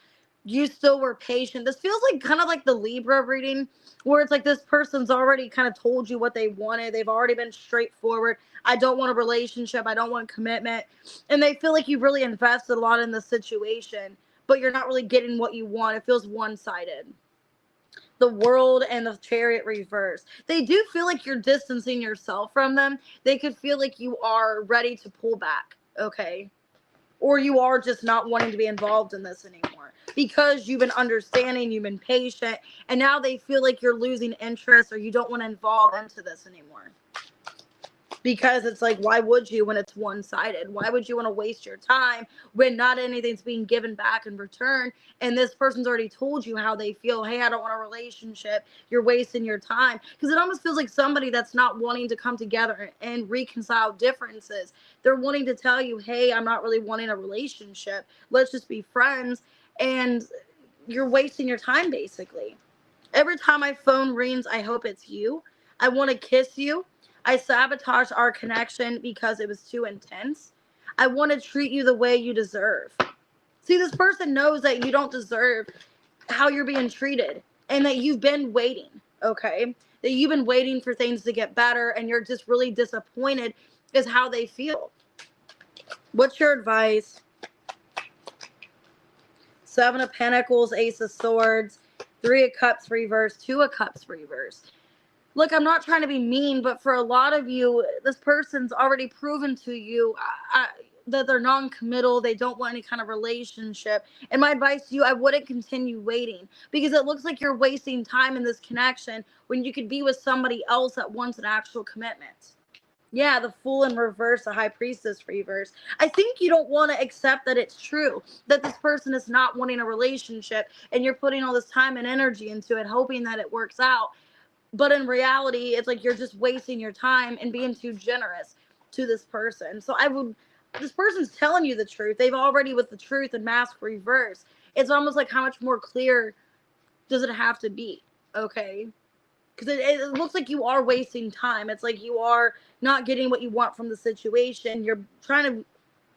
[SPEAKER 1] you still were patient. This feels like kind of like the Libra reading, where it's like this person's already kind of told you what they wanted. They've already been straightforward. I don't want a relationship. I don't want commitment. And they feel like you've really invested a lot in the situation, but you're not really getting what you want. It feels one-sided. The World and the Chariot reverse. They do feel like you're distancing yourself from them. They could feel like you are ready to pull back, okay? Or you are just not wanting to be involved in this anymore because you've been understanding, you've been patient, and now they feel like you're losing interest or you don't want to involve into this anymore. Because it's like, why would you when it's one-sided? Why would you want to waste your time when not anything's being given back in return? And this person's already told you how they feel. Hey, I don't want a relationship. You're wasting your time. Because it almost feels like somebody that's not wanting to come together and reconcile differences. They're wanting to tell you, hey, I'm not really wanting a relationship. Let's just be friends. And you're wasting your time, basically. Every time my phone rings, I hope it's you. I want to kiss you. I sabotaged our connection because it was too intense. I want to treat you the way you deserve. See, this person knows that you don't deserve how you're being treated and that you've been waiting, okay? That you've been waiting for things to get better and you're just really disappointed is how they feel. What's your advice? Seven of Pentacles, Ace of Swords, Three of Cups reverse, Two of Cups reverse. Look, I'm not trying to be mean, but for a lot of you, this person's already proven to you that they're non-committal. They don't want any kind of relationship. And my advice to you, I wouldn't continue waiting because it looks like you're wasting time in this connection when you could be with somebody else that wants an actual commitment. Yeah, the Fool in reverse, the High Priestess reverse. I think you don't want to accept that it's true, that this person is not wanting a relationship and you're putting all this time and energy into it, hoping that it works out. But in reality, it's like you're just wasting your time and being too generous to this person. So this person's telling you the truth. They've already with the truth and mask reverse. It's almost like how much more clear does it have to be? Okay. Because it looks like you are wasting time. It's like you are not getting what you want from the situation. You're trying to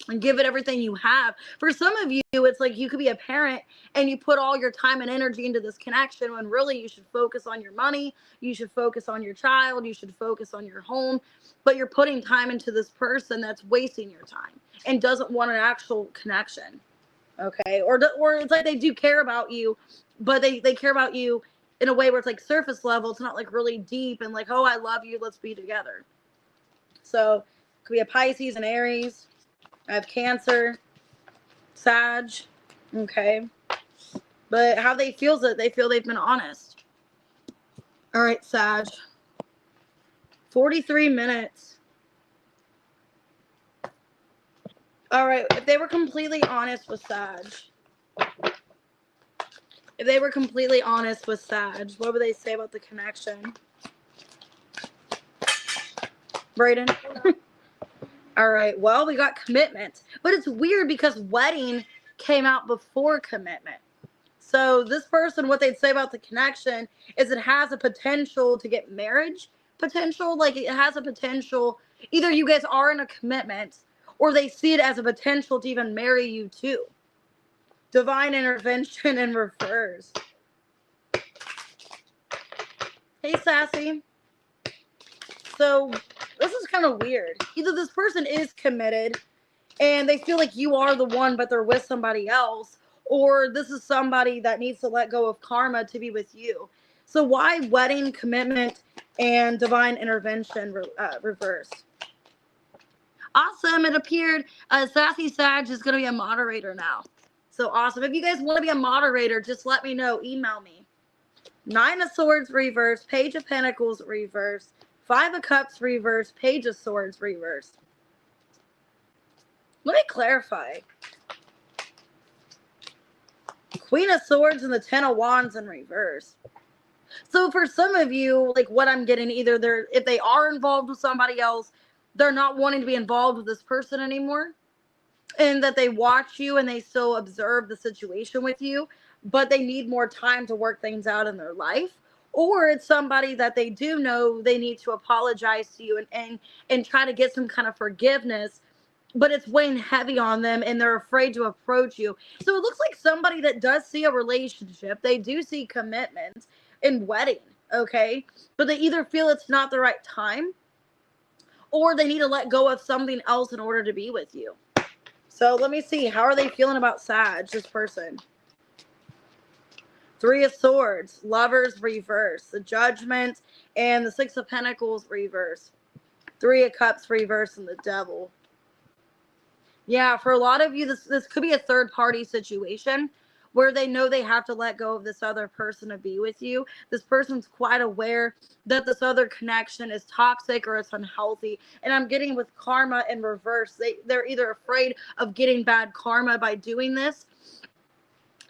[SPEAKER 1] and give it everything you have. For some of you, it's like you could be a parent and you put all your time and energy into this connection when really you should focus on your money, you should focus on your child, you should focus on your home, but you're putting time into this person that's wasting your time and doesn't want an actual connection, okay? Or it's like they do care about you, but they care about you in a way where it's like surface level. It's not like really deep and like, oh, I love you, let's be together. So it could be a Pisces and Aries. I have Cancer, Sag, okay. But how they feel is that they feel they've been honest. All right, Sag. 43 minutes. All right, if they were completely honest with Sag. If they were completely honest with Sag, what would they say about the connection? Brayden? All right, well, we got commitment. But it's weird because wedding came out before commitment. So this person, what they'd say about the connection is it has a potential to get marriage potential. Like it has a potential. Either you guys are in a commitment or they see it as a potential to even marry you too. Divine intervention in reverse. Hey, Sassy. So this is kind of weird. Either this person is committed and they feel like you are the one, but they're with somebody else, or this is somebody that needs to let go of karma to be with you. So why wedding, commitment, and divine intervention reverse? Awesome. It appeared Sassy Sag is going to be a moderator now. So awesome. If you guys want to be a moderator, just let me know. Email me. Nine of Swords reverse, Page of Pentacles reverse, Five of Cups reverse, Page of Swords reverse. Let me clarify. Queen of Swords and the Ten of Wands in reverse. So for some of you, like what I'm getting, either if they are involved with somebody else, they're not wanting to be involved with this person anymore. And that they watch you and they still observe the situation with you, but they need more time to work things out in their life. Or it's somebody that they do know they need to apologize to you and try to get some kind of forgiveness but it's weighing heavy on them and they're afraid to approach you. So it looks like somebody that does see a relationship, they do see commitment and wedding, okay? But they either feel it's not the right time or they need to let go of something else in order to be with you. So let me see. How are they feeling about Sag, this person? Three of Swords, Lovers reverse, the Judgment, and the Six of Pentacles reverse. Three of Cups reverse, and the Devil. Yeah, for a lot of you, this could be a third party situation where they know they have to let go of this other person to be with you. This person's quite aware that this other connection is toxic or it's unhealthy. And I'm getting with karma in reverse. They're either afraid of getting bad karma by doing this,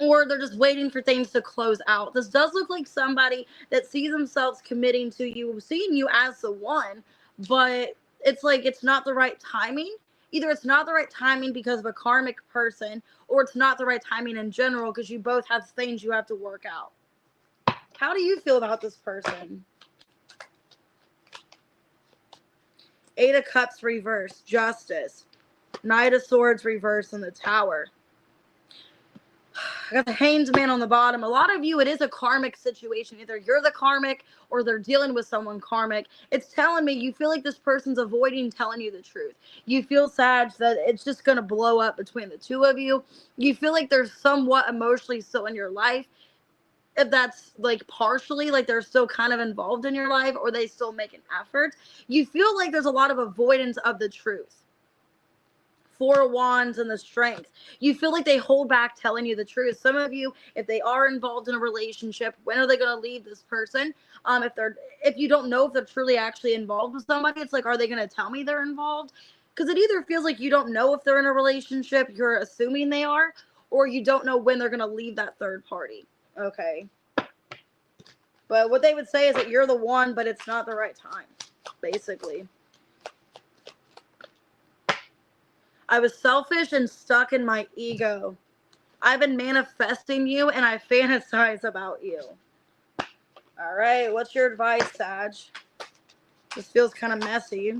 [SPEAKER 1] or they're just waiting for things to close out. This does look like somebody that sees themselves committing to you, seeing you as the one, but it's like it's not the right timing. Either it's not the right timing because of a karmic person, or it's not the right timing in general because you both have things you have to work out. How do you feel about this person? Eight of Cups reverse, Justice. Knight of Swords reverse, and the Tower. I got the Hanged Man on the bottom. A lot of you, it is a karmic situation. Either you're the karmic or they're dealing with someone karmic. It's telling me you feel like this person's avoiding telling you the truth. You feel sad that it's just going to blow up between the two of you. You feel like there's somewhat emotionally still in your life. If that's like partially, like they're still kind of involved in your life or they still make an effort. You feel like there's a lot of avoidance of the truth. Four of Wands and the Strength. You feel like they hold back telling you the truth. Some of you, if they are involved in a relationship, when are they going to leave this person? If you don't know if they're truly actually involved with somebody, it's like, are they going to tell me they're involved? Because it either feels like you don't know if they're in a relationship, you're assuming they are, or you don't know when they're going to leave that third party. Okay. But what they would say is that you're the one, but it's not the right time, basically. I was selfish and stuck in my ego. I've been manifesting you and I fantasize about you. All right, what's your advice, Sag? This feels kind of messy.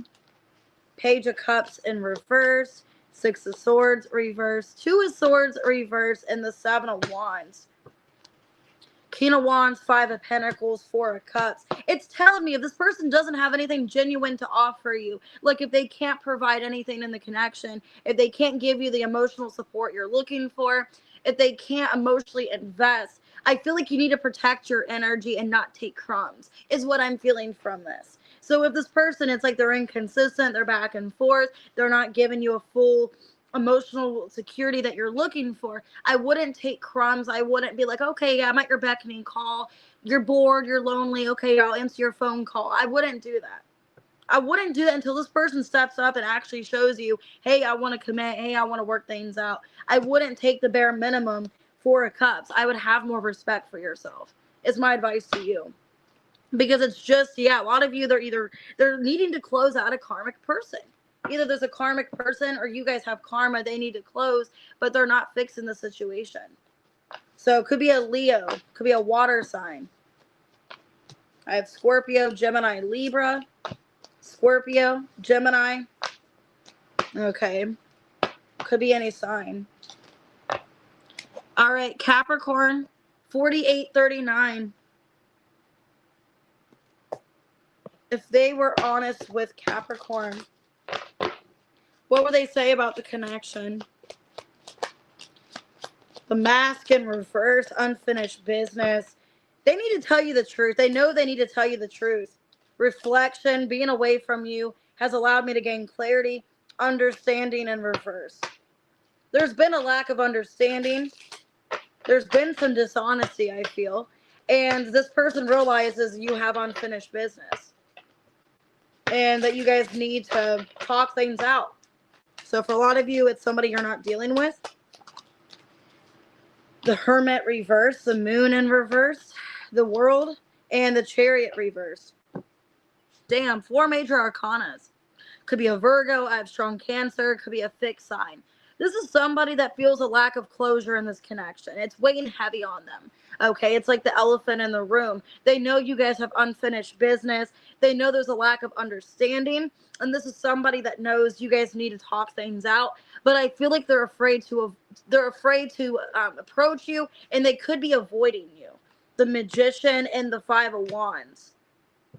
[SPEAKER 1] Page of Cups in reverse. Six of Swords reverse. Two of Swords reverse. And the Seven of Wands. King of Wands, Five of Pentacles, Four of Cups. It's telling me if this person doesn't have anything genuine to offer you, like if they can't provide anything in the connection, if they can't give you the emotional support you're looking for, if they can't emotionally invest, I feel like you need to protect your energy and not take crumbs, is what I'm feeling from this. So if this person, it's like they're inconsistent, they're back and forth, they're not giving you a full emotional security that you're looking for, I wouldn't take crumbs. I wouldn't be like, okay, yeah, I'm at your beckoning call. You're bored, you're lonely. Okay, I'll answer your phone call. I wouldn't do that. I wouldn't do that until this person steps up and actually shows you, hey, I want to commit. Hey, I want to work things out. I wouldn't take the bare minimum Four of Cups. I would have more respect for yourself. It's my advice to you. Because it's just, yeah, a lot of you, they're needing to close out a karmic person. Either there's a karmic person or you guys have karma they need to close, but they're not fixing the situation. So it could be a Leo, could be a water sign. I have Scorpio, Gemini, Libra. Scorpio, Gemini. Okay. Could be any sign. All right, Capricorn, 4839. If they were honest with Capricorn, what would they say about the connection? The Mask in reverse, unfinished business. They need to tell you the truth. They know they need to tell you the truth. Reflection, being away from you has allowed me to gain clarity, understanding in reverse. There's been a lack of understanding. There's been some dishonesty, I feel. And this person realizes you have unfinished business. And that you guys need to talk things out. So for a lot of you, it's somebody you're not dealing with. The Hermit reverse, the Moon in reverse, the World, and the Chariot reverse. Damn, 4 major arcanas. Could be a Virgo, I have strong Cancer, could be a fixed sign. This is somebody that feels a lack of closure in this connection. It's weighing heavy on them. Okay, it's like the elephant in the room. They know you guys have unfinished business. They know there's a lack of understanding. And this is somebody that knows you guys need to talk things out. But I feel like they're afraid to approach you, and they could be avoiding you. The Magician and the Five of Wands.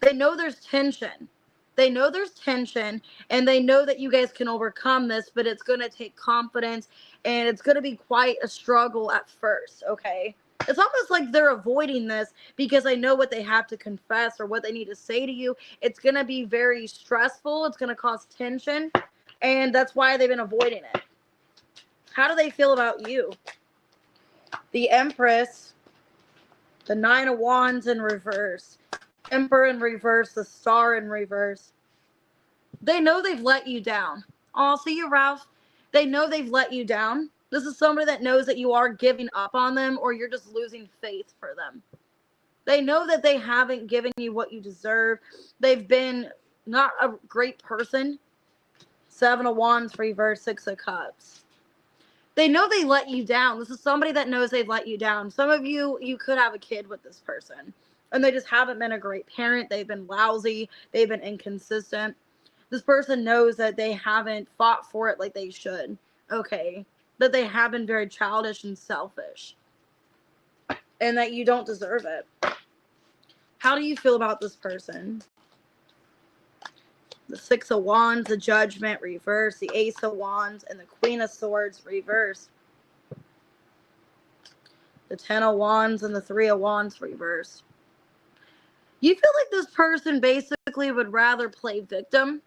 [SPEAKER 1] They know there's tension. They know there's tension, and they know that you guys can overcome this, but it's going to take confidence, and it's going to be quite a struggle at first, okay? It's almost like they're avoiding this because I know what they have to confess or what they need to say to you. It's going to be very stressful. It's going to cause tension, and that's why they've been avoiding it. How do they feel about you? The Empress, the Nine of Wands in reverse, Emperor in reverse, the Star in reverse. They know they've let you down. Oh, see you, Ralph. They know they've let you down. This is somebody that knows that you are giving up on them, or you're just losing faith for them. They know that they haven't given you what you deserve. They've been not a great person. Seven of Wands reverse, Six of Cups. They know they let you down. This is somebody that knows they've let you down. Some of you could have a kid with this person, and they just haven't been a great parent. They've been lousy. They've been inconsistent. This person knows that they haven't fought for it like they should, okay? That they have been very childish and selfish, and that you don't deserve it. How do you feel about this person? The Six of Wands, the Judgment reverse, the Ace of Wands, and the Queen of Swords reverse. The Ten of Wands and the Three of Wands reverse. You feel like this person basically would rather play victim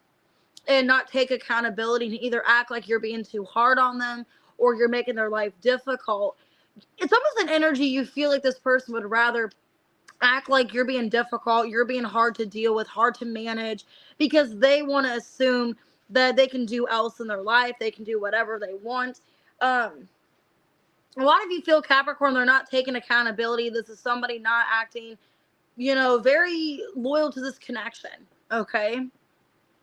[SPEAKER 1] and not take accountability, and either act like you're being too hard on them or you're making their life difficult. It's almost an energy you feel like this person would rather act like you're being difficult, you're being hard to deal with, hard to manage, because they want to assume that they can do else in their life. They can do whatever they want. A lot of you feel, Capricorn, they're not taking accountability. This is somebody not acting, very loyal to this connection, okay?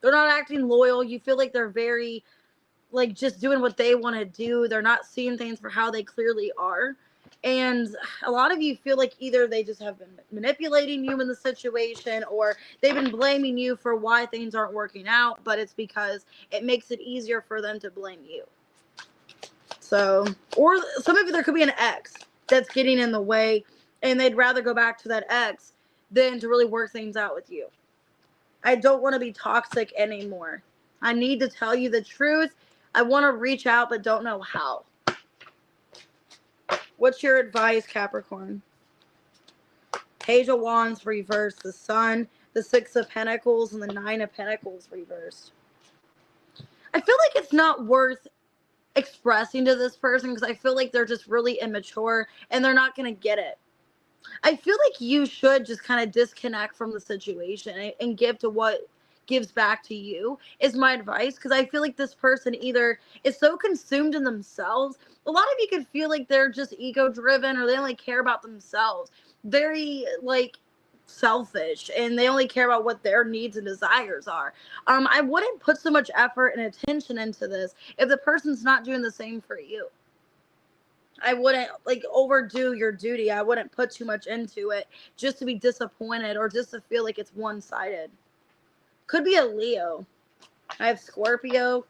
[SPEAKER 1] They're not acting loyal. You feel like they're very, just doing what they want to do. They're not seeing things for how they clearly are. And a lot of you feel like either they just have been manipulating you in the situation, or they've been blaming you for why things aren't working out, but it's because it makes it easier for them to blame you. So, or some of you, there could be an ex that's getting in the way, and they'd rather go back to that ex than to really work things out with you. I don't want to be toxic anymore. I need to tell you the truth. I want to reach out, but don't know how. What's your advice, Capricorn? Page of Wands reversed, the Sun, the Six of Pentacles, and the Nine of Pentacles reversed. I feel like it's not worth expressing to this person because I feel like they're just really immature and they're not going to get it. I feel like you should just kind of disconnect from the situation and give to what gives back to you, is my advice, because I feel like this person either is so consumed in themselves. A lot of you could feel like they're just ego driven, or they only care about themselves, very selfish, and they only care about what their needs and desires are. I wouldn't put so much effort and attention into this if the person's not doing the same for you. I wouldn't overdo your duty. I wouldn't put too much into it just to be disappointed or just to feel like it's one-sided. Could be a Leo. I have Scorpio,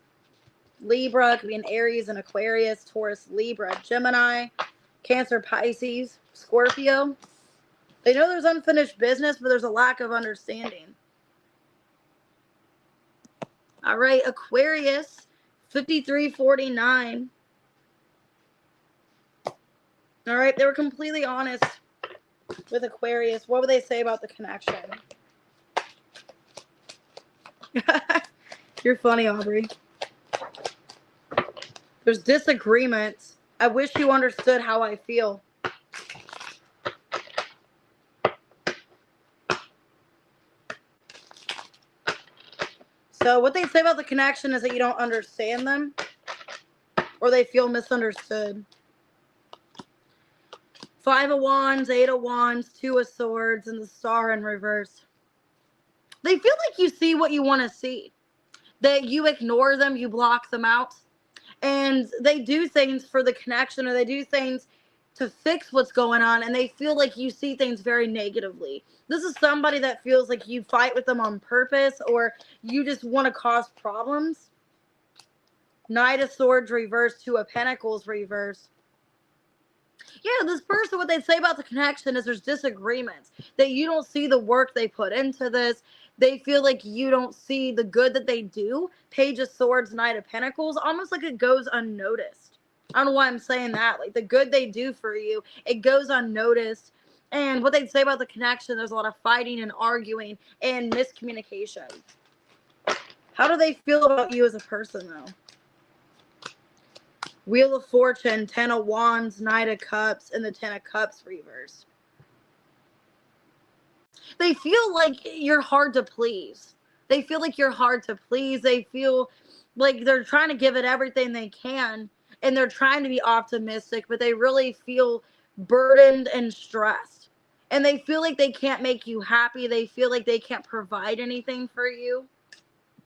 [SPEAKER 1] Libra, could be an Aries, and Aquarius, Taurus, Libra, Gemini, Cancer, Pisces, Scorpio. They know there's unfinished business, but there's a lack of understanding. All right, Aquarius, 5349. All right, they were completely honest with Aquarius. What would they say about the connection? You're funny, Aubrey. There's disagreements. I wish you understood how I feel. So what they say about the connection is that you don't understand them, or they feel misunderstood. Five of Wands, Eight of Wands, Two of Swords, and the Star in reverse. They feel like you see what you want to see. That you ignore them, you block them out. And they do things for the connection, or they do things to fix what's going on, and they feel like you see things very negatively. This is somebody that feels like you fight with them on purpose, or you just want to cause problems. Knight of Swords reversed, Two of Pentacles reversed. Yeah, this person, what they say about the connection is there's disagreements, that you don't see the work they put into this. They feel like you don't see the good that they do. Page of Swords, Knight of Pentacles, almost like it goes unnoticed. I don't know why I'm saying that. Like, the good they do for you, it goes unnoticed. And what they'd say about the connection, there's a lot of fighting and arguing and miscommunication. How do they feel about you as a person, though? Wheel of Fortune, Ten of Wands, Knight of Cups, and the Ten of Cups reversed. They feel like you're hard to please. They feel like you're hard to please. They feel like they're trying to give it everything they can, and they're trying to be optimistic, but they really feel burdened and stressed. And they feel like they can't make you happy. They feel like they can't provide anything for you.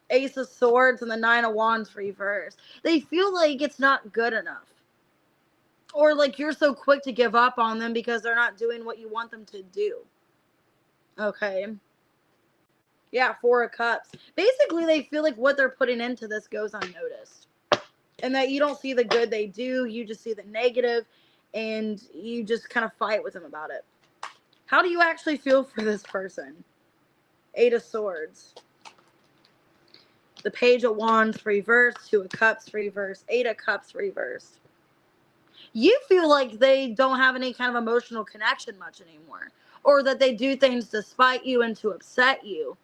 [SPEAKER 1] Ace of Swords and the Nine of Wands reversed. They feel like it's not good enough. Or like you're so quick to give up on them because they're not doing what you want them to do. Okay. Yeah, Four of Cups. Basically, they feel like what they're putting into this goes unnoticed. And that you don't see the good they do. You just see the negative. And you just kind of fight with them about it. How do you actually feel for this person? Eight of Swords. The Page of Wands reversed. Two of Cups reversed. Eight of Cups reversed. You feel like they don't have any kind of emotional connection much anymore. Or that they do things to spite you and to upset you.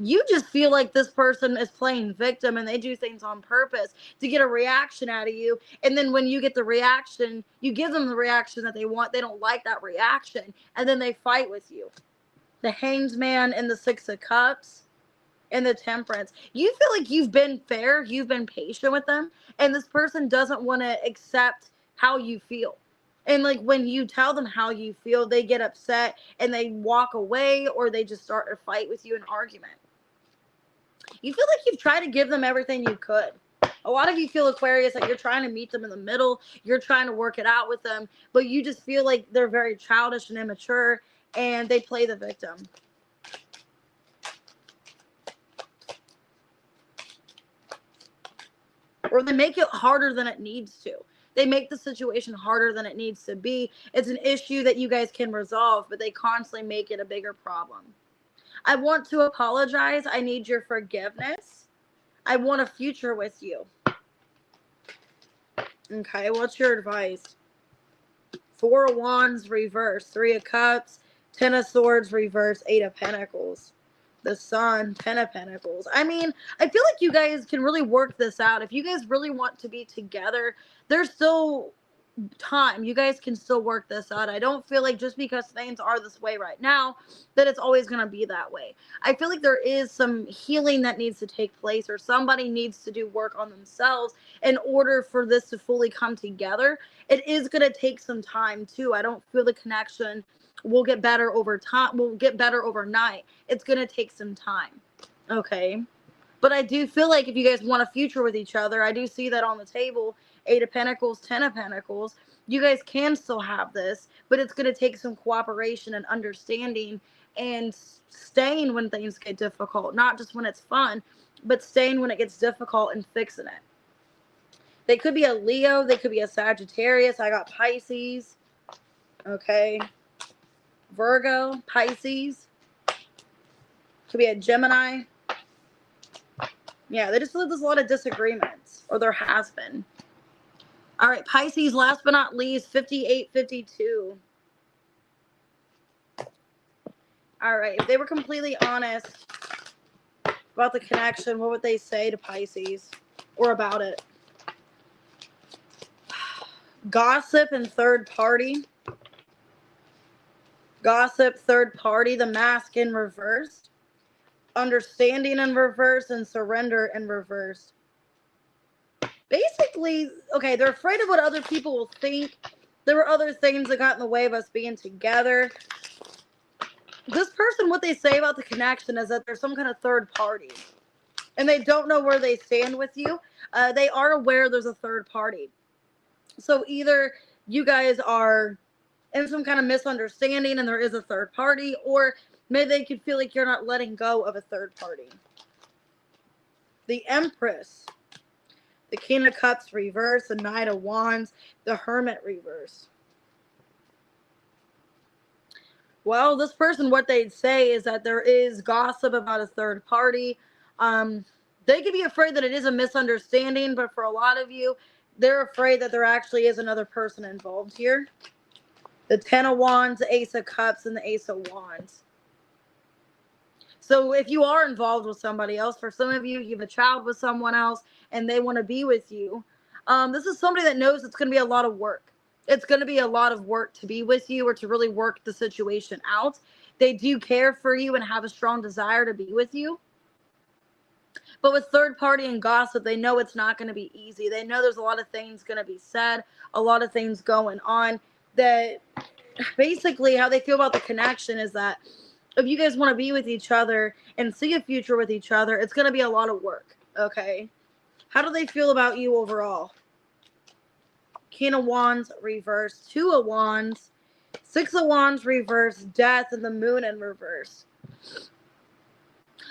[SPEAKER 1] You just feel like this person is playing victim and they do things on purpose to get a reaction out of you. And then when you get the reaction, you give them the reaction that they want. They don't like that reaction. And then they fight with you. The Hanged Man and the Six of Cups and the Temperance. You feel like you've been fair. You've been patient with them. And this person doesn't want to accept how you feel. And like when you tell them how you feel, they get upset and they walk away, or they just start a fight with you, an argument. You feel like you've tried to give them everything you could. A lot of you feel, Aquarius, that you're trying to meet them in the middle. You're trying to work it out with them, but you just feel like they're very childish and immature, and they play the victim. Or they make it harder than it needs to. They make the situation harder than it needs to be. It's an issue that you guys can resolve, but they constantly make it a bigger problem. I want to apologize. I need your forgiveness. I want a future with you. Okay, what's your advice? Four of Wands reversed. Three of Cups. Ten of Swords reversed. Eight of Pentacles. The Sun. Ten of Pentacles. I mean, I feel like you guys can really work this out. If you guys really want to be together, there's still time. You guys can still work this out. I don't feel like just because things are this way right now that it's always going to be that way. I feel like there is some healing that needs to take place, or somebody needs to do work on themselves in order for this to fully come together. It is going to take some time too. I don't feel the connection will get better over time. Will get better overnight. It's going to take some time. Okay. But I do feel like if you guys want a future with each other, I do see that on the table. Eight of Pentacles, Ten of Pentacles. You guys can still have this, but it's going to take some cooperation and understanding and staying when things get difficult. Not just when it's fun, but staying when it gets difficult and fixing it. They could be a Leo. They could be a Sagittarius. I got Pisces. Okay. Virgo, Pisces. Could be a Gemini. Yeah, they just feel like there's a lot of disagreements, or there has been. All right, Pisces, last but not least, 5852. All right, if they were completely honest about the connection, what would they say to Pisces or about it? Gossip and third party. Gossip, third party, the Mask in reverse. Understanding in reverse, and surrender in reverse. Basically, okay, they're afraid of what other people will think. There were other things that got in the way of us being together. This person, what they say about the connection is that there's some kind of third party. And they don't know where they stand with you. They are aware there's a third party. So either you guys are in some kind of misunderstanding and there is a third party, or maybe they could feel like you're not letting go of a third party. The Empress, the King of Cups reverse, the Knight of Wands, the Hermit reverse. Well, this person, what they'd say is that there is gossip about a third party. They could be afraid that it is a misunderstanding, but for a lot of you, they're afraid that there actually is another person involved here. The Ten of Wands, the Ace of Cups, and the Ace of Wands. So if you are involved with somebody else, for some of you, you have a child with someone else and they want to be with you. This is somebody that knows it's going to be a lot of work. It's going to be a lot of work to be with you or to really work the situation out. They do care for you and have a strong desire to be with you. But with third party and gossip, they know it's not going to be easy. They know there's a lot of things going to be said, a lot of things going on, that basically how they feel about the connection is that if you guys want to be with each other and see a future with each other, it's going to be a lot of work. Okay. How do they feel about you overall? King of Wands reverse, Two of Wands, Six of Wands reverse, Death, and the Moon in reverse.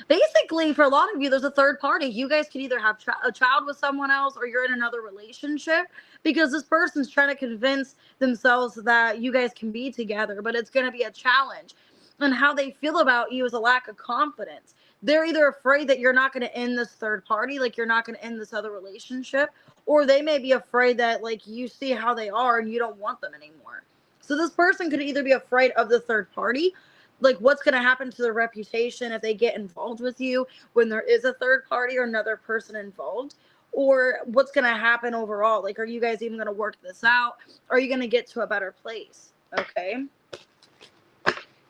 [SPEAKER 1] Basically, for a lot of you, there's a third party. You guys could either have a child with someone else or you're in another relationship, because this person's trying to convince themselves that you guys can be together, but it's going to be a challenge. And how they feel about you is a lack of confidence. They're either afraid that you're not going to end this third party, like you're not going to end this other relationship, or they may be afraid that like you see how they are and you don't want them anymore. So this person could either be afraid of the third party, like what's going to happen to their reputation if they get involved with you when there is a third party or another person involved, or what's going to happen overall. Like, are you guys even going to work this out? Are you going to get to a better place? Okay.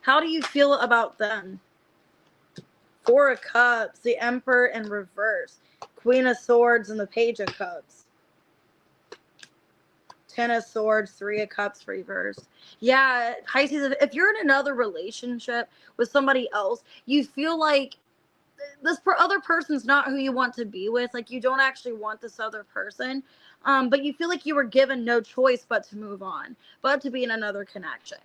[SPEAKER 1] How do you feel about them? Four of Cups, the Emperor in reverse, Queen of Swords, and the Page of Cups. Ten of Swords, Three of Cups reversed. Yeah, Pisces, if you're in another relationship with somebody else, you feel like this other person's not who you want to be with. Like, you don't actually want this other person, but you feel like you were given no choice but to move on, but to be in another connection.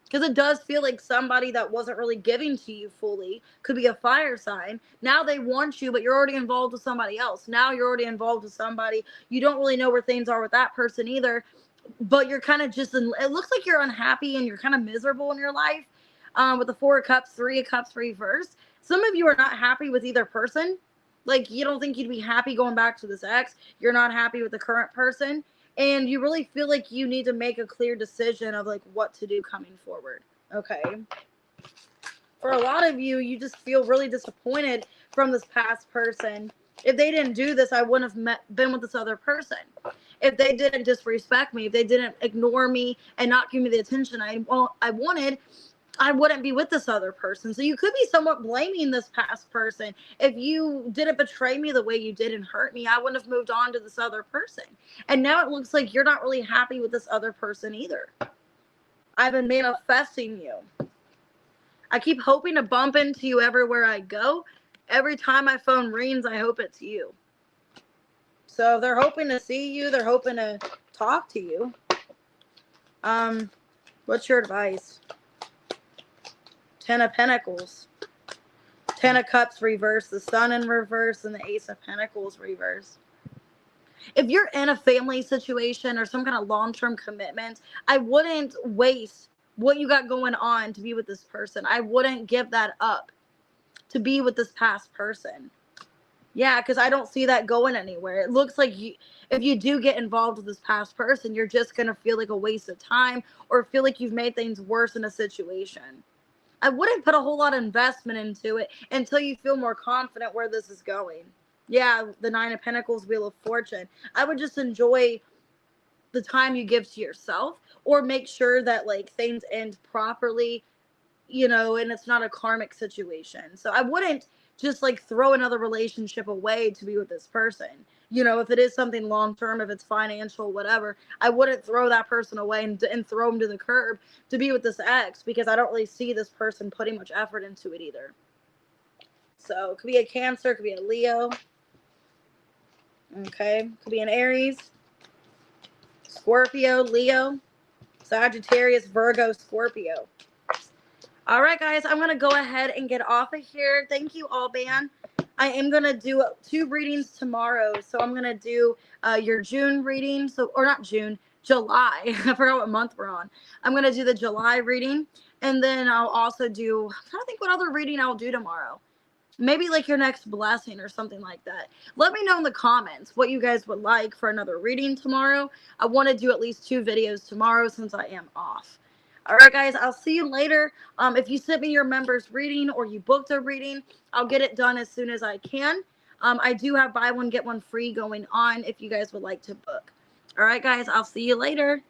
[SPEAKER 1] Because it does feel like somebody that wasn't really giving to you fully could be a fire sign. Now they want you, but you're already involved with somebody else. Now you're already involved with somebody. You don't really know where things are with that person either. But you're kind of just, it looks like you're unhappy and you're kind of miserable in your life. With the Four of Cups, Three of Cups reversed. Some of you are not happy with either person. Like, you don't think you'd be happy going back to this ex. You're not happy with the current person. And you really feel like you need to make a clear decision of like what to do coming forward. Okay. For a lot of you, you just feel really disappointed from this past person. If they didn't do this, I wouldn't have been with this other person. If they didn't disrespect me, if they didn't ignore me and not give me the attention I wanted, I wouldn't be with this other person. So you could be somewhat blaming this past person. If you didn't betray me the way you did and hurt me, I wouldn't have moved on to this other person. And now it looks like you're not really happy with this other person either. I've been manifesting you. I keep hoping to bump into you everywhere I go. Every time my phone rings, I hope it's you. So they're hoping to see you. They're hoping to talk to you. What's your advice? Ten of Pentacles, Ten of Cups reverse, the Sun in reverse, and the Ace of Pentacles reverse. If you're in a family situation or some kind of long-term commitment, I wouldn't waste what you got going on to be with this person. I wouldn't give that up to be with this past person. Yeah, because I don't see that going anywhere. It looks like if you do get involved with this past person, you're just going to feel like a waste of time or feel like you've made things worse in a situation. I wouldn't put a whole lot of investment into it until you feel more confident where this is going. Yeah, the Nine of Pentacles, Wheel of Fortune. I would just enjoy the time you give to yourself, or make sure that like things end properly, you know, and it's not a karmic situation. So I wouldn't just like throw another relationship away to be with this person. You know, if it is something long-term, if it's financial, whatever, I wouldn't throw that person away and throw them to the curb to be with this ex, because I don't really see this person putting much effort into it either. So it could be a Cancer, it could be a Leo. Okay. Could be an Aries, Scorpio, Leo, Sagittarius, Virgo, Scorpio. All right, guys, I'm going to go ahead and get off of here. Thank you all, man. I am going to do 2 readings tomorrow. So I'm going to do your June reading. Or not June, July. I forgot what month we're on. I'm going to do the July reading. And then I'll also do, I'm trying to think what other reading I'll do tomorrow. Maybe like your next blessing or something like that. Let me know in the comments what you guys would like for another reading tomorrow. I want to do at least 2 videos tomorrow since I am off. All right, guys, I'll see you later. If you sent me your members reading or you booked a reading, I'll get it done as soon as I can. I do have buy one, get one free going on if you guys would like to book. All right, guys, I'll see you later.